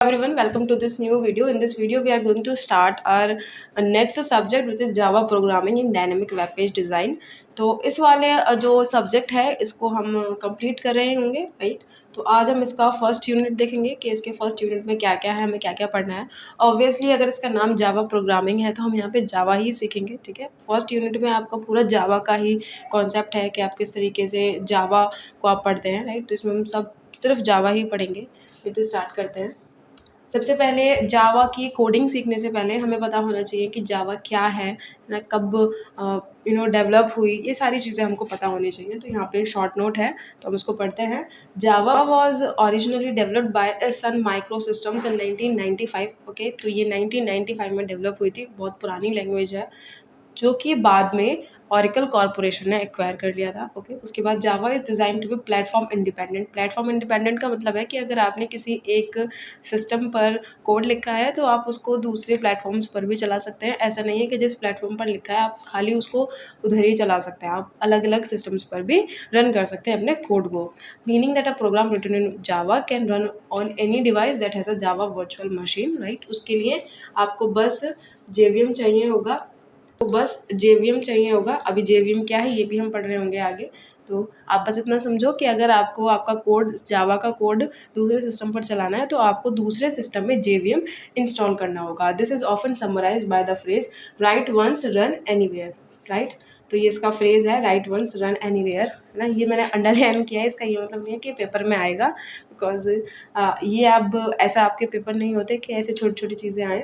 Everyone, welcome to this new video. In this video we are going to start our next subject which is Java programming in dynamic web page design. तो इस वाले जो subject है इसको हम complete कर रहे होंगे, राइट। तो आज हम इसका फर्स्ट यूनिट देखेंगे कि इसके फर्स्ट यूनिट में क्या क्या है, हमें क्या क्या पढ़ना है। ऑब्वियसली अगर इसका नाम जावा प्रोग्रामिंग है तो हम यहाँ पे जावा ही सीखेंगे, ठीक है। फर्स्ट यूनिट में आपका पूरा जावा का ही कॉन्सेप्ट है कि आप किस तरीके से जावा को आप पढ़ते हैं, राइट। तो इसमें हम सब सिर्फ जावा ही पढ़ेंगे। फिर तो स्टार्ट करते हैं। सबसे पहले जावा की कोडिंग सीखने से पहले हमें पता होना चाहिए कि जावा क्या है ना, कब डेवलप हुई, ये सारी चीज़ें हमको पता होनी चाहिए। तो यहाँ पे शॉर्ट नोट है तो हम इसको पढ़ते हैं। Java was originally developed by Sun Microsystems in 1995। Okay, तो ये 1995 में डेवलप हुई थी, बहुत पुरानी लैंग्वेज है जो कि बाद में ऑरिकल कॉरपोरेशन ने एक्वायर कर लिया था। ओके, उसके बाद Java is design to be platform independent. Platform independent का मतलब है कि अगर आपने किसी एक सिस्टम पर कोड लिखा है तो आप उसको दूसरे प्लेटफॉर्म्स पर भी चला सकते हैं। ऐसा नहीं है कि जिस प्लेटफॉर्म पर लिखा है आप खाली उसको उधर ही चला सकते हैं, आप अलग अलग सिस्टम्स पर भी रन कर सकते हैं अपने कोड को। Meaning that a program written in Java can run on any device that has a Java virtual machine, right. उसके लिए आपको बस जेवीएम चाहिए होगा। अभी जेवीएम क्या है ये भी हम पढ़ रहे होंगे आगे। तो आप बस इतना समझो कि अगर आपको आपका कोड, जावा का कोड दूसरे सिस्टम पर चलाना है तो आपको दूसरे सिस्टम में जेवीएम इंस्टॉल करना होगा। This is often summarise by the phrase write once run anywhere, right. तो ये इसका फ्रेज है, राइट वंस रन एनीवेयर, है ना। ये मैंने अंडरलाइन किया है, इसका ये मतलब नहीं है कि पेपर में आएगा, बिकॉज ये अब ऐसा आपके पेपर नहीं होते कि ऐसे छोटी छोटी चीज़ें आए।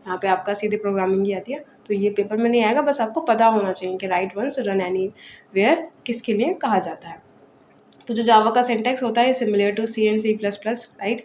यहाँ पे आपका सीधे प्रोग्रामिंग ही आती है, तो ये पेपर में नहीं आएगा। बस आपको पता होना चाहिए कि राइट वंस रन एनीवेयर किसके लिए कहा जाता है। तो जो जावा का सिंटैक्स होता है similar to C and C plus plus, right,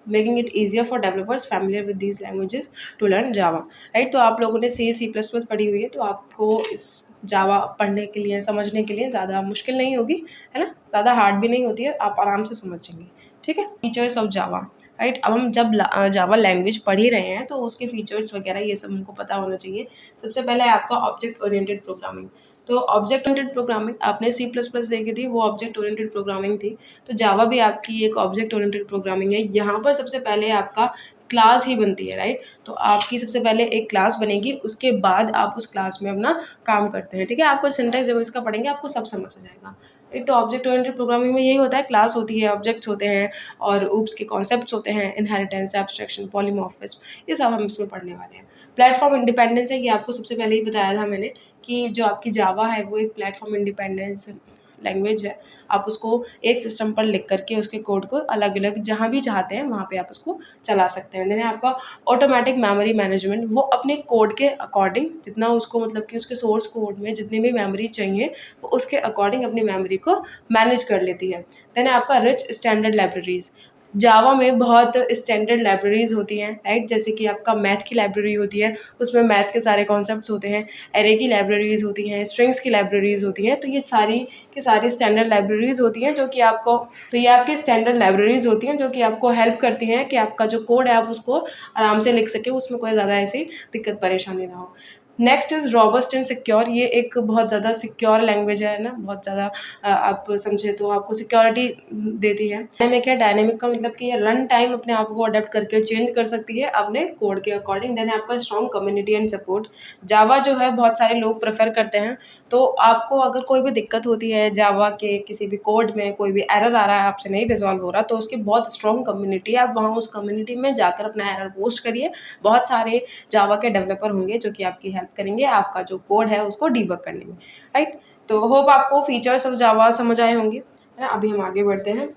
making it easier for developers familiar with these languages to learn Java, right. तो आप लोगों ने सी प्लस प्लस पढ़ी हुई है तो आपको इस जावा पढ़ने के लिए, समझने के लिए ज़्यादा मुश्किल नहीं होगी, है ना। ज़्यादा हार्ड भी नहीं होती है, आप आराम से समझेंगे, ठीक है। Features of Java, right. अब हम जब जावा लैंग्वेज पढ़ ही रहे हैं तो उसके फीचर्स वगैरह ये सब हमको पता होना चाहिए। सबसे पहले आपका ऑब्जेक्ट ओरिएंटेड प्रोग्रामिंग। तो ऑब्जेक्ट ओरिएंटेड प्रोग्रामिंग आपने सी प्लस प्लस देखी थी, वो ऑब्जेक्ट ओरिएंटेड प्रोग्रामिंग थी। तो जावा भी आपकी एक ऑब्जेक्ट ओरिएंटेड प्रोग्रामिंग है। यहाँ पर सबसे पहले आपका क्लास ही बनती है, राइट। तो आपकी सबसे पहले एक क्लास बनेगी, उसके बाद आप उस क्लास में अपना काम करते हैं, ठीक है। आपको सिंटैक्स जब इसका पढ़ेंगे आपको सब समझ आ जाएगा। एक तो ऑब्जेक्ट ओरिएंटेड प्रोग्रामिंग में यही होता है, क्लास होती है, ऑब्जेक्ट्स होते हैं और ऊप्स के कॉन्सेप्ट्स होते हैं, इनहेरिटेंस, एब्स्ट्रैक्शन, पॉलीमॉर्फिज्म, ये सब हम इसमें पढ़ने वाले हैं। प्लेटफॉर्म इंडिपेंडेंस है, ये आपको सबसे पहले ही बताया था मैंने कि जो आपकी जावा है वो एक प्लेटफॉर्म इंडिपेंडेंस लैंग्वेज है। आप उसको एक सिस्टम पर लिख करके उसके कोड को अलग अलग जहाँ भी चाहते हैं वहाँ पे आप उसको चला सकते हैं। देन आपका ऑटोमेटिक मेमोरी मैनेजमेंट, वो अपने कोड के अकॉर्डिंग जितना उसको, मतलब कि उसके सोर्स कोड में जितनी भी मेमोरी चाहिए वो उसके अकॉर्डिंग अपनी मेमोरी को मैनेज कर लेती है। देन आपका रिच स्टैंडर्ड लाइब्रेरीज, जावा में बहुत स्टैंडर्ड लाइब्रेरीज होती हैं, राइट। जैसे कि आपका मैथ की लाइब्रेरी होती है, उसमें मैथ्स के सारे कॉन्सेप्ट्स होते हैं। एरे की लाइब्रेरीज होती हैं, स्ट्रिंग्स की लाइब्रेरीज होती हैं। तो ये सारी की सारी स्टैंडर्ड लाइब्रेरीज होती हैं जो कि आपको, तो ये आपकी स्टैंडर्ड लाइब्रेरीज होती हैं जो कि आपको हेल्प करती हैं कि आपका जो कोड है आप उसको आराम से लिख सकें, उसमें कोई ज़्यादा ऐसी दिक्कत परेशानी ना हो। Next is robust and secure, ये एक बहुत ज़्यादा सिक्योर लैंग्वेज है ना, बहुत ज़्यादा आप समझे तो आपको सिक्योरिटी देती है। डायनेमिक है, डायनेमिक का मतलब कि ये रन टाइम अपने आप को अडेप्ट करके चेंज कर सकती है अपने कोड के अकॉर्डिंग। देन आपका स्ट्रॉन्ग कम्युनिटी एंड सपोर्ट, जावा जो है बहुत सारे लोग प्रेफर करते हैं। तो आपको अगर कोई भी दिक्कत होती है जावा के किसी भी कोड में, कोई भी एरर आ रहा है आपसे नहीं रिजॉल्व हो रहा, तो उसकी बहुत स्ट्रॉन्ग कम्युनिटी है। आप वहाँ उस कम्युनिटी में जाकर अपना एरर पोस्ट करिए, बहुत सारे जावा के डेवलपर होंगे जो कि आपकी हेल्प करेंगे आपका जो कोड है उसको डीबग करने में, राइट। तो होप आपको फीचर्स ऑफ जावा समझ आए होंगे, है ना। अभी हम आगे बढ़ते हैं।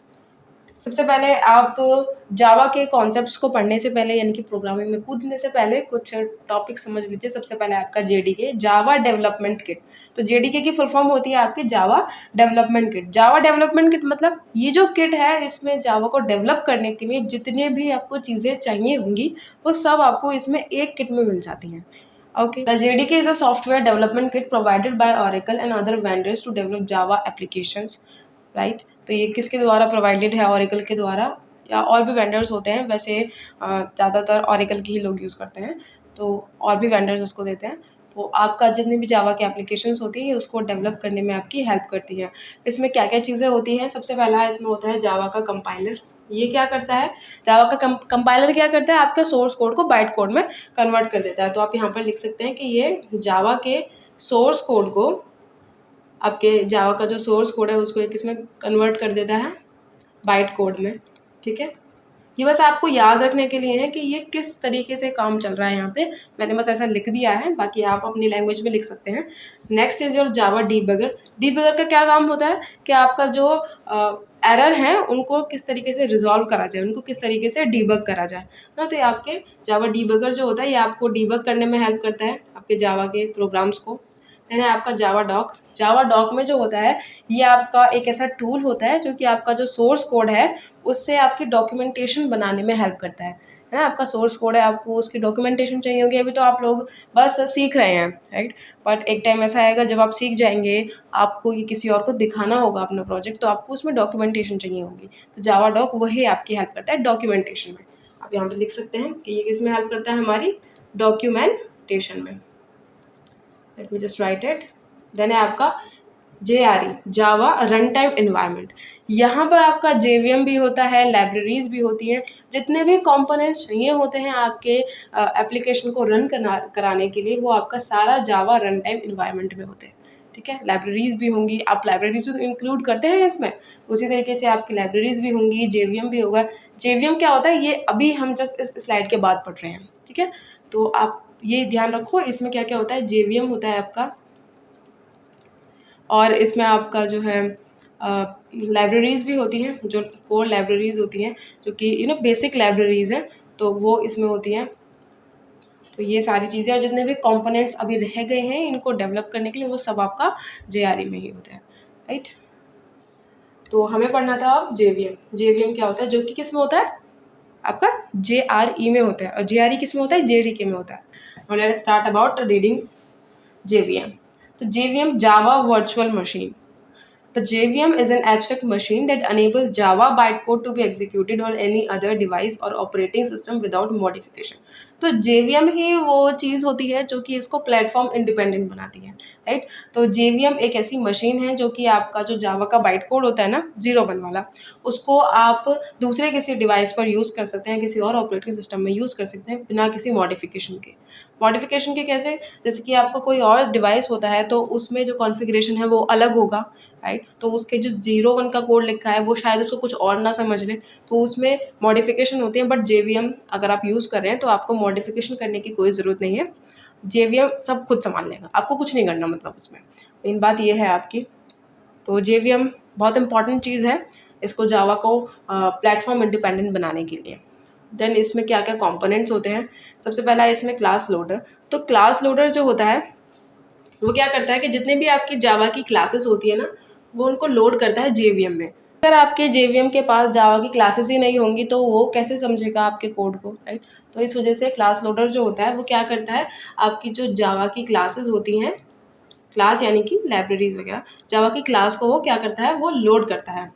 सबसे पहले आप जावा के कॉन्सेप्ट्स को पढ़ने से पहले, यानी कि प्रोग्रामिंग में कूदने से पहले कुछ टॉपिक समझ लीजिए। सबसे पहले आपका जेडीके, जावा डेवलपमेंट किट। तो जेडीके की फुल फॉर्म होती है आपकी Java development kit. Java development kit मतलब ये जो किट है इसमें जावा को डेवलप करने के लिए जितने भी आपको चीज़ें चाहिए होंगी वो सब आपको इसमें एक किट में मिल जाती हैं। Okay. The JDK is a software development kit provided by Oracle and other vendors to develop Java applications, right? तो ये किसके द्वारा प्रोवाइडेड है? Oracle के द्वारा, या और भी वेंडर्स होते हैं, वैसे ज़्यादातर Oracle की ही लोग यूज़ करते हैं, तो और भी वेंडर्स उसको देते हैं। तो आपका जितनी भी जावा की एप्लीकेशंस होती हैं उसको डेवलप करने में आपकी हेल्प करती हैं। इसमें क्या क्या चीज़ें होती हैं? सबसे पहला इसमें होता है जावा का कंपाइलर, ये क्या करता है, जावा का कंपाइलर क्या करता है, आपके सोर्स कोड को बाइट कोड में कन्वर्ट कर देता है। तो आप यहाँ पर लिख सकते हैं कि ये जावा के सोर्स कोड को, आपके जावा का जो सोर्स कोड है उसको एक इसमें कन्वर्ट कर देता है बाइट कोड में। ठीक है, ये बस आपको याद रखने के लिए है कि ये किस तरीके से काम चल रहा है। यहाँ पे मैंने बस ऐसा लिख दिया है, बाकी आप अपनी लैंग्वेज में लिख सकते हैं। Next is your Java debugger. Debugger का क्या काम होता है कि आपका जो एरर है उनको किस तरीके से रिजॉल्व करा जाए, उनको किस तरीके से डीबग करा जाए ना। तो ये आपके जावा डीबगर जो होता है ये आपको डीबग करने में हेल्प करता है आपके जावा के प्रोग्राम्स को। देन है आपका जावा डॉक। जावा डॉक में जो होता है ये आपका एक ऐसा टूल होता है जो कि आपका जो सोर्स कोड है उससे आपकी डॉक्यूमेंटेशन बनाने में हेल्प करता है ना। आपका सोर्स कोड है, आपको उसकी डॉक्यूमेंटेशन चाहिए होगी। अभी तो आप लोग बस सीख रहे हैं, राइट, बट एक टाइम ऐसा आएगा जब आप सीख जाएंगे, आपको ये किसी और को दिखाना होगा अपना प्रोजेक्ट, तो आपको उसमें डॉक्यूमेंटेशन चाहिए होगी। तो जावा डॉक वही आपकी हेल्प करता है डॉक्यूमेंटेशन में। आप यहाँ पे लिख सकते हैं कि ये किस में हेल्प करता है, हमारी डॉक्यूमेंटेशन में। Let me just write it. Then है आपका JRE, Java run time environment. यहाँ पर आपका JVM भी होता है, लाइब्रेरीज भी होती हैं, जितने भी कंपोनेंट्स चाहिए होते हैं आपके एप्लीकेशन को रन कराने के लिए वो आपका सारा जावा रन टाइम इन्वायरमेंट में होते हैं। ठीक है, लाइब्रेरीज भी होंगी, आप लाइब्रेरीज तो इंक्लूड करते हैं इसमें, तो उसी तरीके से आपकी लाइब्रेरीज भी होंगी, JVM भी होगा। JVM क्या होता है ये अभी हम जस्ट इस स्लाइड के बाद पढ़ रहे हैं। ठीक है, तो आप ये ध्यान रखो इसमें क्या क्या होता है। JVM होता है आपका, और इसमें आपका जो है लाइब्रेरीज़ भी होती हैं, जो कोर लाइब्रेरीज़ होती हैं, जो कि बेसिक लाइब्रेरीज़ हैं, तो वो इसमें होती हैं। तो ये सारी चीज़ें और जितने भी कंपोनेंट्स अभी रह गए हैं इनको डेवलप करने के लिए वो सब आपका JRE में ही होता है, राइट। तो हमें पढ़ना था अब JVM। JVM क्या होता है, जो कि किस में होता है, आपका JRE में होता है, और JRE किस में होता है, JDK में होता है। Now let us start about reading JVM। तो JVM, Java virtual machine. The JVM is an abstract machine that enables Java bytecode to be executed on any other device or operating system without modification. तो JVM ही वो चीज़ होती है जो कि इसको platform independent बनाती है, राइट। तो JVM एक ऐसी मशीन है जो कि आपका जो जावा का बाइट कोड होता है ना 01 वाला, उसको आप दूसरे किसी डिवाइस पर यूज़ कर सकते हैं, किसी और ऑपरेटिंग सिस्टम में यूज़ कर सकते हैं बिना किसी मॉडिफिकेशन के। मॉडिफिकेशन के कैसे, जैसे कि आपका कोई और डिवाइस होता है तो उसमें जो कॉन्फ़िगरेशन है वो अलग होगा, राइट। तो उसके जो 01 का कोड लिखा है वो शायद उसको कुछ और ना समझ ले, तो उसमें मॉडिफिकेशन होती है। बट JVM अगर आप यूज़ कर रहे हैं तो आपको मॉडिफिकेशन करने की कोई ज़रूरत नहीं है, JVM सब खुद संभाल लेगा, आपको कुछ नहीं करना, मतलब उसमें मेन बात ये है आपकी। तो JVM बहुत इंपॉर्टेंट चीज़ है इसको जावा को प्लेटफॉर्म इंडिपेंडेंट बनाने के लिए। देन इसमें क्या क्या कंपोनेंट्स होते हैं, सबसे पहला है इसमें क्लास लोडर। तो क्लास लोडर जो होता है वो क्या करता है कि जितने भी आपकी जावा की क्लासेस होती है ना वो उनको लोड करता है JVM में। अगर आपके JVM के पास जावा की क्लासेस ही नहीं होंगी तो वो कैसे समझेगा आपके कोड को, राइट। तो इस वजह से क्लास लोडर जो होता है वो क्या करता है, आपकी जो जावा की क्लासेस होती हैं, क्लास यानी कि लाइब्रेरीज वगैरह, जावा की क्लास को वो क्या करता है, वो लोड करता है।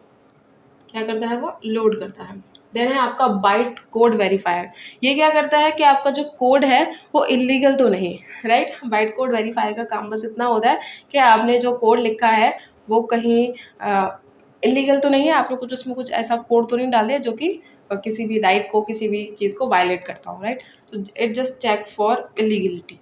क्या करता है, वो लोड करता है। देन है आपका बाइट कोड वेरीफायर। ये क्या करता है कि आपका जो कोड है वो इलीगल तो नहीं, राइट। बाइट कोड वेरीफायर का काम बस इतना होता है कि आपने जो कोड लिखा है वो कहीं इलीगल तो नहीं है, आपने कुछ उसमें कुछ ऐसा कोड तो नहीं डाल दिया जो कि किसी भी राइट को, किसी भी चीज़ को वायलेट करता हो, राइट। तो it just check for illegality,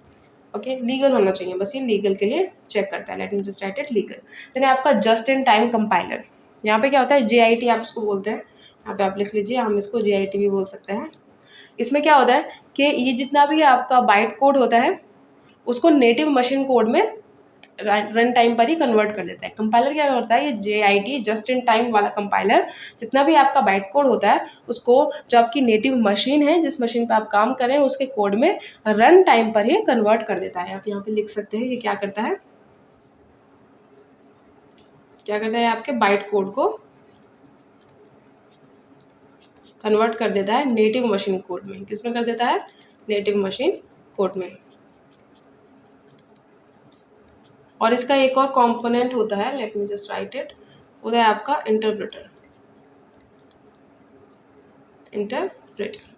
okay, legal होना चाहिए, बस ये लीगल के लिए चेक करता है। Let me just write it legal. Then आपका जस्ट इन टाइम कंपाइलर। यहाँ पे क्या होता है, JIT आप इसको बोलते हैं, यहाँ पे आप लिख लीजिए, हम इसको JIT भी बोल सकते हैं। इसमें क्या होता है कि ये जितना भी आपका बाइट कोड होता है उसको नेटिव मशीन कोड में रन टाइम पर ही कन्वर्ट कर देता है। कंपाइलर क्या करता है, ये JIT जस्ट इन टाइम वाला कंपाइलर जितना भी आपका बाइट कोड होता है उसको जो आपकी नेटिव मशीन है, जिस मशीन पर आप काम कर रहे हैं उसके कोड में रन टाइम पर ही कन्वर्ट कर देता है। आप यहाँ पे लिख सकते हैं ये क्या करता है, क्या करता है, आपके बाइट कोड को कन्वर्ट कर देता है नेटिव मशीन कोड में। किस में कर देता है, नेटिव मशीन कोड में। और इसका एक और कंपोनेंट होता है, let me just write it, वो है आपका इंटरप्रेटर।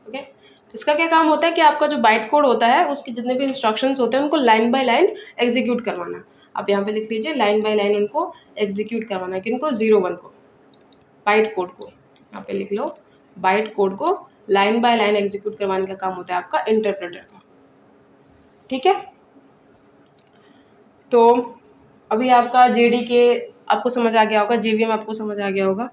ओके। इसका क्या काम होता है कि आपका जो बाइट कोड होता है उसके जितने भी इंस्ट्रक्शंस होते हैं उनको लाइन बाय लाइन एग्जीक्यूट करवाना। आप यहाँ पे लिख लीजिए, लाइन बाय लाइन उनको एग्जीक्यूट करवाना, किनको, 01 को, बाइट कोड को। यहाँ पे लिख लो बाइट कोड को लाइन बाय लाइन एग्जीक्यूट करवाने का काम होता है आपका इंटरप्रेटर का। ठीक है, तो अभी आपका जेडीके आपको समझ आ गया होगा, जेवीएम आपको समझ आ गया होगा,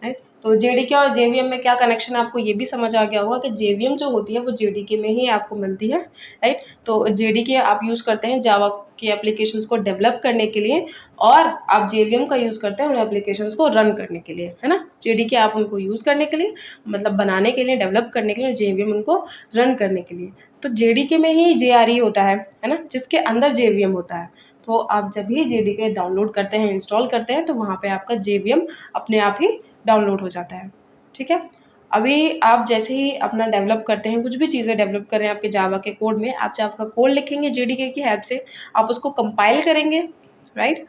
राइट। तो जेडीके और जेवीएम में क्या कनेक्शन है आपको ये भी समझ आ गया होगा कि जेवीएम जो होती है वो जेडीके में ही आपको मिलती है, राइट। तो जेडीके आप यूज़ करते हैं जावा के एप्लीकेशंस को डेवलप करने के लिए, और आप जेवीएम का यूज़ करते हैं उन एप्लीकेशंस को रन करने के लिए, है ना। जेडीके आप उनको यूज़ करने के लिए, मतलब बनाने के लिए, डेवलप करने के लिए, जेवीएम उनको रन करने के लिए। तो जेडीके में ही जेआरई होता है ना, जिसके अंदर जेवीएम होता है। तो आप जब भी जेडीके डाउनलोड करते हैं, इंस्टॉल करते हैं, तो वहाँ पे आपका जेवीएम अपने आप ही डाउनलोड हो जाता है। ठीक है, अभी आप जैसे ही अपना डेवलप करते हैं, कुछ भी चीज़ें डेवलप करें आपके जावा के कोड में, आप जावा का कोड लिखेंगे जेडीके की हेल्प से, आप उसको कंपाइल करेंगे, राइट,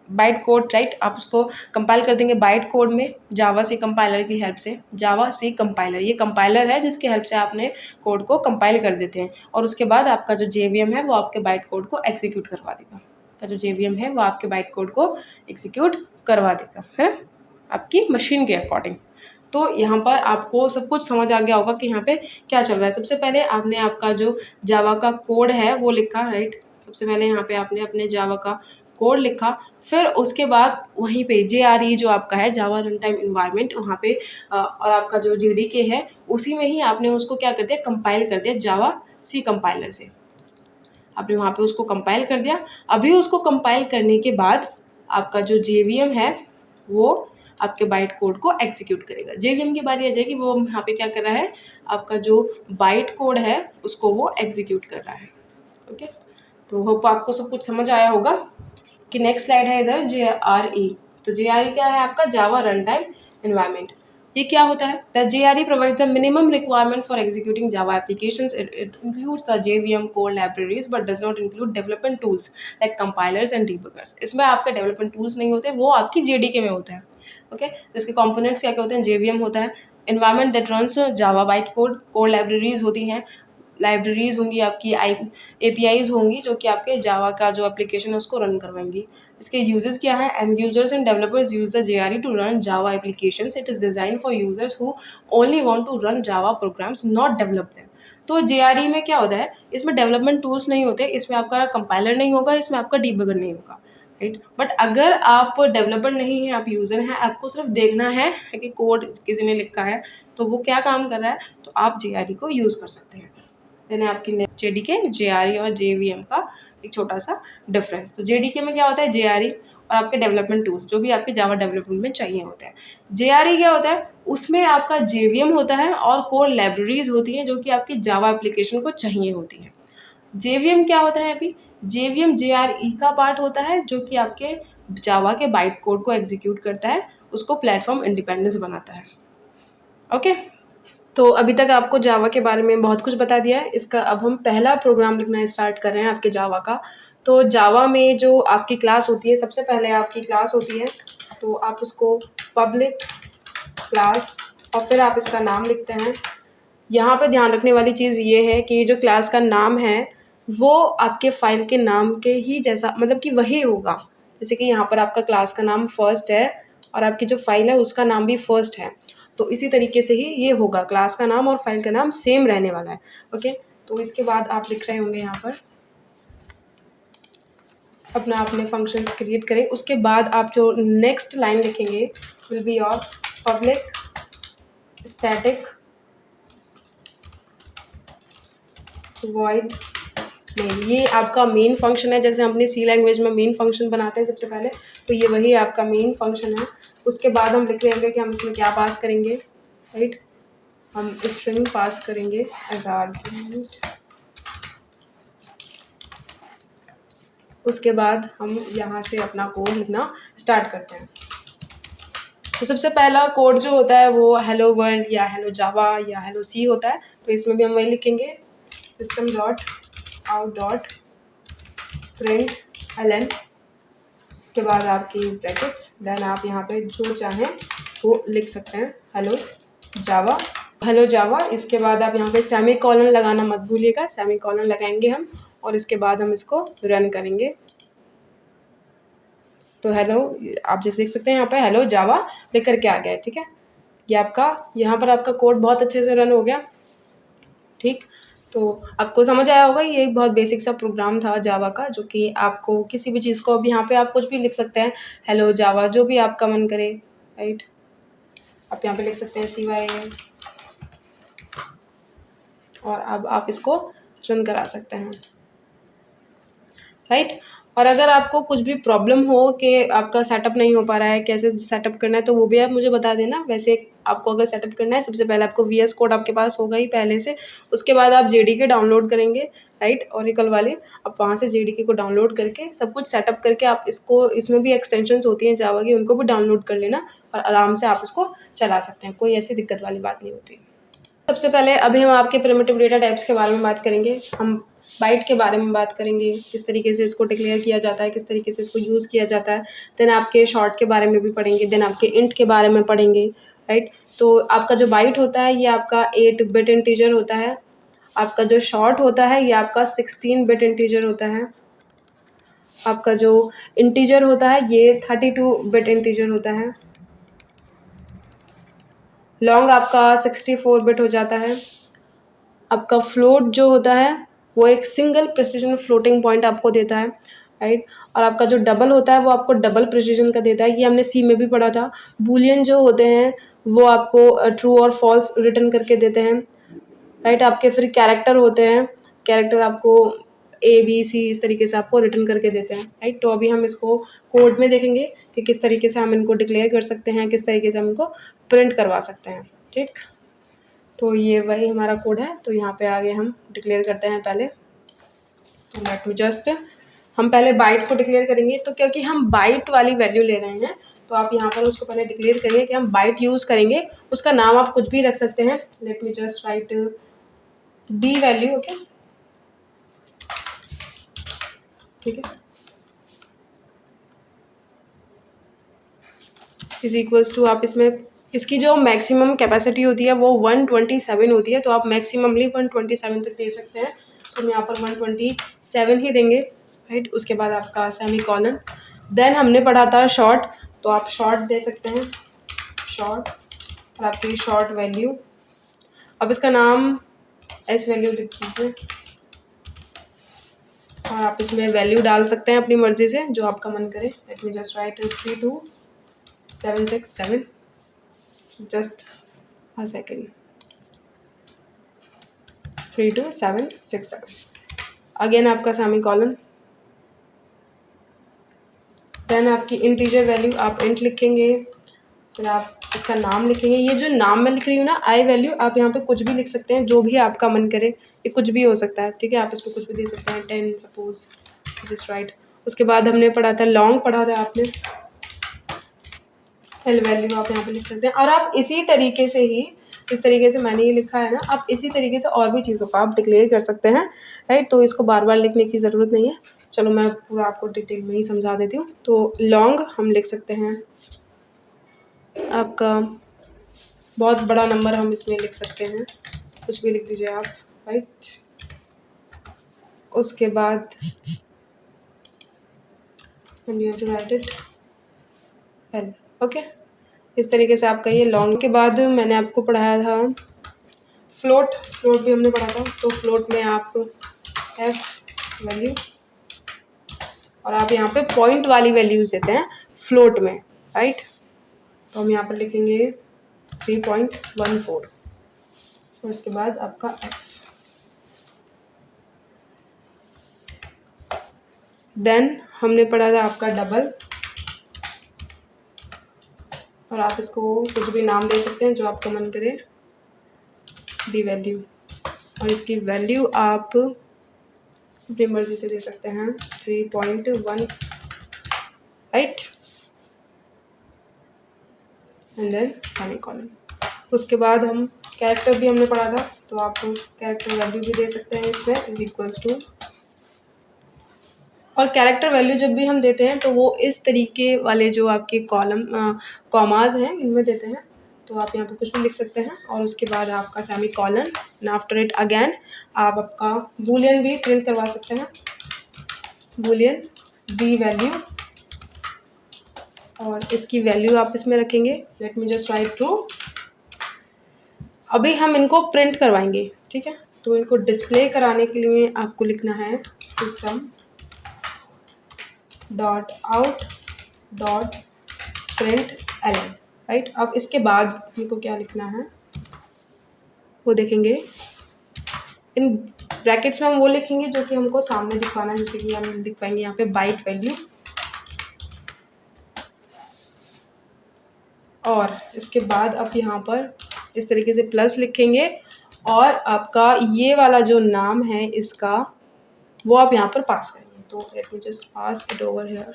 बाइट कोड, राइट, आप उसको कंपाइल कर देंगे बाइट कोड में जावा सी कंपाइलर की हेल्प से। जावा सी कंपाइलर ये कंपाइलर है जिसकी हेल्प से आपने कोड को कंपाइल कर देते हैं, और उसके बाद आपका जो जेवीएम है वो आपके बाइट कोड को एग्जीक्यूट करवा देगा। का जो जेवीएम है वो आपके बाइट कोड को एग्जीक्यूट करवा देगा, है आपकी मशीन के अकॉर्डिंग। तो यहाँ पर आपको सब कुछ समझ आ गया होगा कि यहाँ पे क्या चल रहा है। सबसे पहले आपने आपका जो जावा का कोड है वो लिखा, राइट। सबसे पहले यहाँ पे आपने अपने जावा का कोड लिखा, फिर उसके बाद वहीं पे जेआरई जो आपका है जावा रन टाइम इन्वायरमेंट, वहाँ पे और आपका जो जेडीके है उसी में ही आपने उसको क्या कर दिया, कंपाइल कर दिया जावा सी कंपाइलर से। आपने वहाँ पे उसको कंपाइल कर दिया। अभी उसको कंपाइल करने के बाद आपका जो जेवीएम है वो आपके बाइट कोड को एग्जीक्यूट करेगा। जेवीएम की बारी आ जाएगी, वो यहाँ पे क्या कर रहा है, आपका जो बाइट कोड है उसको वो एग्जीक्यूट कर रहा है। ओके, तो होप आपको सब कुछ समझ आया होगा। कि नेक्स्ट स्लाइड है इधर जेआरई। तो जेआरई क्या है आपका, जावा रन टाइम एनवायरनमेंट। ये क्या होता है, the JRE provides the minimum requirement for executing Java applications. It includes the JVM code libraries but does not include development tools like compilers and debuggers. इसमें आपके डेवलपमेंट टूल्स नहीं होते, वो आपकी जेडीके में होता है। ओके, तो इसके कंपोनेंट्स क्या क्या होते हैं, जेवीएम होता है, environment that runs Java byte code, code libraries होती हैं, लाइब्रेरीज होंगी आपकी, एपीआईज होंगी जो कि आपके जावा का जो एप्लीकेशन है उसको रन करवाएंगी। इसके यूजेस क्या है, and users and developers use the JRE to run Java applications. It is design for users who only want to run Java programs, not develop them. तो जेआरई में क्या होता है, इसमें डेवलपमेंट टूल्स नहीं होते, इसमें आपका कंपाइलर नहीं होगा, इसमें आपका डिबगर नहीं होगा, राइट। बट अगर आप डेवलपर नहीं है, आप यूज़र हैं, आपको सिर्फ देखना है कि कोड किसी ने लिखा है तो वो क्या काम कर रहा है, तो आप जेआरई को यूज़ कर सकते हैं। यानी आपकी जेडीके, जेआरई और जेवीएम का एक छोटा सा डिफरेंस। तो जेडीके में क्या होता है, जेआरई और आपके डेवलपमेंट टूल्स जो भी आपके जावा डेवलपमेंट में चाहिए होते हैं। जेआरई क्या होता है, उसमें आपका जेवीएम होता है और कोर लाइब्रेरीज होती हैं जो कि आपकी जावा एप्लीकेशन को चाहिए होती हैं। जेवीएम क्या होता है, अभी जेवीएम जेआरई का पार्ट होता है जो कि आपके जावा के बाइट कोड को एग्जीक्यूट करता है, उसको प्लेटफॉर्म इंडिपेंडेंस बनाता है। ओके, तो अभी तक आपको जावा के बारे में बहुत कुछ बता दिया है। इसका अब हम पहला प्रोग्राम लिखना स्टार्ट कर रहे हैं आपके जावा का। तो जावा में जो आपकी क्लास होती है, सबसे पहले आपकी क्लास होती है, तो आप उसको पब्लिक क्लास और फिर आप इसका नाम लिखते हैं। यहाँ पे ध्यान रखने वाली चीज़ ये है कि जो क्लास का नाम है वो आपके फाइल के नाम के ही जैसा, मतलब कि वही होगा। जैसे कि यहाँ पर आपका क्लास का नाम फर्स्ट है और आपकी जो फाइल है उसका नाम भी फर्स्ट है, तो इसी तरीके से ही ये होगा, क्लास का नाम और फाइल का नाम सेम रहने वाला है। ओके, तो इसके बाद आप लिख रहे होंगे यहाँ पर अपना अपने फंक्शंस क्रिएट करें। उसके बाद आप जो नेक्स्ट लाइन लिखेंगे will be your public static void main. ये आपका मेन फंक्शन है, जैसे हम अपनी सी लैंग्वेज में मेन फंक्शन बनाते हैं सबसे पहले, तो ये वही आपका मेन फंक्शन है। उसके बाद हम लिख रहे होंगे कि हम इसमें क्या पास करेंगे, राइट, हम स्ट्रिंग पास करेंगे एज आर्गुमेंट। उसके बाद हम यहाँ से अपना कोड लिखना स्टार्ट करते हैं। तो सबसे पहला कोड जो होता है वो हेलो वर्ल्ड या हेलो जावा या हेलो सी होता है, तो इसमें भी हम वही लिखेंगे, system dot out dot print ln। उसके बाद आपकी ब्रैकेट्स, देन आप यहाँ पे जो चाहें वो लिख सकते हैं, हेलो जावा, हेलो जावा। इसके बाद आप यहाँ पे सेमी कॉलन लगाना मत भूलिएगा, सेमी कॉलन लगाएंगे हम और इसके बाद हम इसको रन करेंगे। तो हेलो आप जैसे देख सकते हैं यहाँ पे हेलो जावा लिख करके आ गया है, ठीक है। ये आपका यहाँ पर आपका कोड बहुत अच्छे से रन हो गया। ठीक, तो आपको समझ आया होगा। ये एक बहुत बेसिक सा प्रोग्राम था जावा का, जो कि आपको किसी भी चीज़ को, अब यहाँ पे आप कुछ भी लिख सकते हैं, हेलो जावा, जो भी आपका मन करे, राइट। आप यहाँ पे लिख सकते हैं CYA, और अब आप इसको रन करा सकते हैं, राइट। और अगर आपको कुछ भी प्रॉब्लम हो कि आपका सेटअप नहीं हो पा रहा है, कैसे सेटअप करना है, तो वो भी आप मुझे बता देना। वैसे आपको अगर सेटअप करना है, सबसे पहले आपको VS कोड आपके पास होगा ही पहले से, उसके बाद आप JDK डाउनलोड करेंगे, राइट, ओरेकल वाले। आप वहाँ से JDK को डाउनलोड करके सब कुछ सेटअप करके आप इसको, इसमें भी एक्सटेंशंस होती हैं जावा की, उनको भी डाउनलोड कर लेना और आराम से आप इसको चला सकते हैं। कोई ऐसी दिक्कत वाली बात नहीं होती। सबसे पहले अभी हम आपके प्रिमिटिव डेटा टाइप्स के बारे में बात करेंगे। हम बाइट के बारे में बात करेंगे, किस तरीके से इसको डिक्लेयर किया जाता है, किस तरीके से इसको यूज़ किया जाता है। देन आपके शॉर्ट के बारे में भी पढ़ेंगे, देन आपके इंट के बारे में पढ़ेंगे, राइट। तो आपका जो बाइट होता है ये आपका 8 बिट इंटीजर होता है। आपका जो शॉर्ट होता है ये आपका 16 बिट इंटीजर होता है। आपका जो इंटीजर होता है ये 32 बिट इंटीजर होता है। लॉन्ग आपका 64 बिट हो जाता है। आपका फ्लोट जो होता है वो एक सिंगल प्रिसीजन फ्लोटिंग पॉइंट आपको देता है, राइट। और आपका जो डबल होता है वो आपको डबल प्रिसीजन का देता है। ये हमने सी में भी पढ़ा था। बूलियन जो होते हैं वो आपको ट्रू और फॉल्स रिटर्न करके देते हैं, राइट। आपके फिर कैरेक्टर होते हैं, कैरेक्टर आपको ABC इस तरीके से आपको रिटर्न करके देते हैं, राइट। तो अभी हम इसको कोड में देखेंगे कि किस तरीके से हम इनको डिक्लेयर कर सकते हैं, किस तरीके से हम इनको प्रिंट करवा सकते हैं, ठीक। तो ये वही हमारा कोड है। तो यहाँ पे आगे हम डिक्लेयर करते हैं पहले। तो लेट मी जस्ट, हम पहले बाइट को डिक्लेयर करेंगे। तो क्योंकि हम बाइट वाली वैल्यू ले रहे हैं, तो आप यहाँ पर उसको पहले डिक्लेयर करेंगे कि हम बाइट यूज़ करेंगे। उसका नाम आप कुछ भी रख सकते हैं। Late me just right B value, okay, ठीक है, इज इक्वल्स टू, आप इसमें इसकी जो मैक्सिमम कैपेसिटी होती है वो 127 होती है, तो आप मैक्सिममली 127 तक दे सकते हैं। तो हम यहाँ पर 127 ही देंगे, राइट। उसके बाद आपका सेमी कॉलन। देन हमने पढ़ा था शॉर्ट, तो आप शॉर्ट दे सकते हैं, शॉर्ट, और आपकी शॉर्ट वैल्यू, अब इसका नाम S वैल्यू लिख दीजिए, और आप इसमें वैल्यू डाल सकते हैं अपनी मर्जी से जो आपका मन करे। Late me just right 32767, just a second, 32767, again आपका सेमी कॉलन। देन आपकी इंटीजर वैल्यू आप इंट लिखेंगे, फिर आप इसका नाम लिखेंगे। ये जो नाम मैं लिख रही हूँ ना, आई वैल्यू, आप यहाँ पे कुछ भी लिख सकते हैं, जो भी आपका मन करे, ये कुछ भी हो सकता है, ठीक है। आप इसको कुछ भी दे सकते हैं, 10 सपोज, जस्ट राइट। उसके बाद हमने पढ़ा था लॉन्ग, पढ़ा था आपने, एल वैल्यू आप यहाँ पे लिख सकते हैं। और आप इसी तरीके से ही, इस तरीके से मैंने ये लिखा है ना, आप इसी तरीके से और भी चीज़ों को आप डिक्लेयर कर सकते हैं, राइट। तो इसको बार बार लिखने की ज़रूरत नहीं है। चलो मैं पूरा आपको डिटेल में ही समझा देती हूँ। तो लॉन्ग हम लिख सकते हैं, आपका बहुत बड़ा नंबर हम इसमें लिख सकते हैं, कुछ भी लिख दीजिए आप, राइट। उसके बाद you have to write it L, okay. इस तरीके से आपका ये लॉन्ग। के बाद मैंने आपको पढ़ाया था फ्लोट, फ्लोट भी हमने पढ़ा था। तो फ्लोट में आप F वैल्यू, और आप यहाँ पे पॉइंट वाली वैल्यूज देते हैं फ्लोट में, राइट। तो हम यहाँ पर लिखेंगे 3.14, और उसके बाद आपका F। देन हमने पढ़ा था आपका डबल, और आप इसको कुछ भी नाम दे सकते हैं जो आपका मन करे, डी वैल्यू, और इसकी वैल्यू आप अपनी मर्जी से दे सकते हैं, 3.1, राइट, एंड देन सेमीकोलन। उसके बाद हम कैरेक्टर भी हमने पढ़ा था, तो आप कैरेक्टर वैल्यू भी दे सकते हैं इसमें, इज इक्वल्स टू, और कैरेक्टर वैल्यू जब भी हम देते हैं तो वो इस तरीके वाले जो आपके कॉलम कॉमाज हैं इनमें देते हैं। तो आप यहाँ पे कुछ भी लिख सकते हैं, और उसके बाद आपका semi colon, and after it again आप आपका बूलियन भी प्रिंट करवा सकते हैं, बूलियन बी वैल्यू, और इसकी वैल्यू आप इसमें रखेंगे। Late me just right true, अभी हम इनको प्रिंट करवाएंगे, ठीक है। तो इनको डिस्प्ले कराने के लिए आपको लिखना है system dot out dot print L N, right. अब इसके बाद हमको क्या लिखना है वो देखेंगे। इन ब्रैकेट्स में हम वो लिखेंगे जो कि हमको सामने दिखवाना है, जैसे कि हम लिख पाएंगे यहाँ पे बाइट वैल्यू, और इसके बाद आप यहाँ पर इस तरीके से प्लस लिखेंगे, और आपका ये वाला जो नाम है इसका वो आप यहाँ पर पास करेंगे। तो let me just pass it over here, I